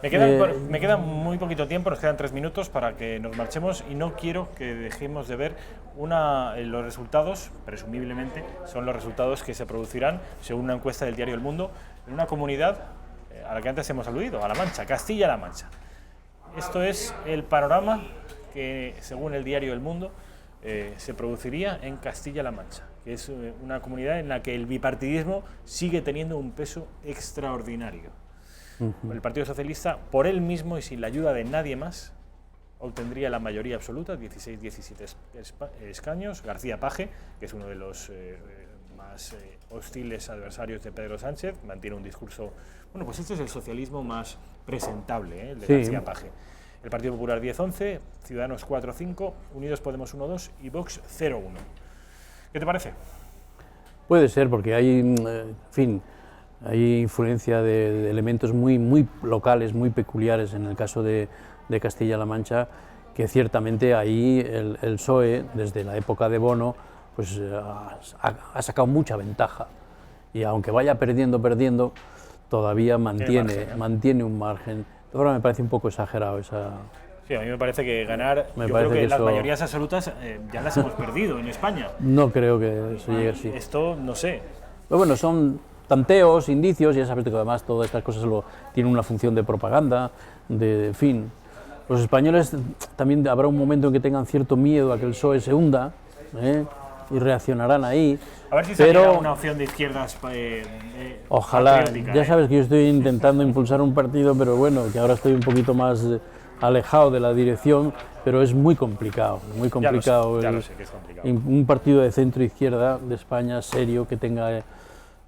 Speaker 1: Me queda muy poquito tiempo, nos quedan 3 minutos para que nos marchemos y no quiero que dejemos de ver los resultados, presumiblemente son los resultados que se producirán según una encuesta del diario El Mundo en una comunidad a la que antes hemos aludido, a La Mancha, Castilla-La Mancha. Esto es el panorama que, según el diario El Mundo, se produciría en Castilla-La Mancha, que es una comunidad en la que el bipartidismo sigue teniendo un peso extraordinario. El Partido Socialista, por él mismo y sin la ayuda de nadie más, obtendría la mayoría absoluta, 16-17 escaños. García Page, que es uno de los más hostiles adversarios de Pedro Sánchez, mantiene un discurso... Bueno, pues este es el socialismo más presentable, el de García Page. El Partido Popular 10-11, Ciudadanos 4-5, Unidos Podemos 1-2 y Vox 0-1. ¿Qué te parece?
Speaker 3: Puede ser, porque hay, en fin, hay influencia de elementos muy locales, muy peculiares en el caso de Castilla-La Mancha, que ciertamente ahí el PSOE, desde la época de Bono, pues ha sacado mucha ventaja. Y aunque vaya perdiendo, todavía mantiene un margen. Ahora me parece un poco exagerado esa...
Speaker 1: Sí, a mí me parece que ganar, yo creo que las mayorías absolutas ya las hemos perdido en España.
Speaker 3: No creo que eso llegue así.
Speaker 1: Esto, no sé.
Speaker 3: Pero bueno, son tanteos, indicios, y ya sabes que además todas estas cosas tienen una función de propaganda, en fin. Los españoles también habrá un momento en que tengan cierto miedo a que el PSOE se hunda, y reaccionarán ahí.
Speaker 1: A ver si saliera una opción de izquierdas.
Speaker 3: Ojalá, ya sabes que yo estoy intentando impulsar un partido, pero bueno, que ahora estoy un poquito más alejado de la dirección, pero es muy complicado, muy complicado.
Speaker 1: Ya lo sé que es complicado.
Speaker 3: Un partido de centro-izquierda de España serio, que tenga,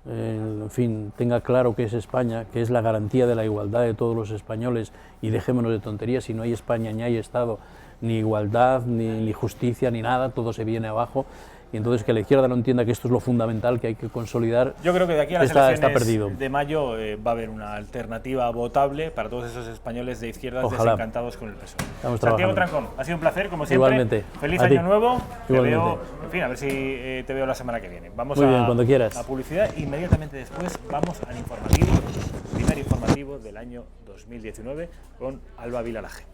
Speaker 3: en fin, tenga claro que es España, que es la garantía de la igualdad de todos los españoles, y dejémonos de tonterías, si no hay España ni hay Estado, ni igualdad, ni justicia, ni nada, todo se viene abajo. Y entonces que la izquierda no entienda que esto es lo fundamental, que hay que consolidar.
Speaker 1: Yo creo que de aquí a las
Speaker 3: está perdido.
Speaker 1: elecciones de mayo va a haber una alternativa votable para todos esos españoles de izquierdas
Speaker 3: Ojalá.
Speaker 1: desencantados con el PSOE.
Speaker 3: Estamos
Speaker 1: Santiago
Speaker 3: trabajando.
Speaker 1: Trancón, ha sido un placer, como siempre.
Speaker 3: Igualmente.
Speaker 1: Feliz
Speaker 3: A ti.
Speaker 1: año nuevo. Te
Speaker 3: Igualmente.
Speaker 1: veo, en fin, a ver si te veo la semana que viene. Vamos
Speaker 3: Muy bien, cuando quieras.
Speaker 1: a publicidad. Inmediatamente después vamos al informativo, primer informativo del año 2019 con Alba Vilalaje.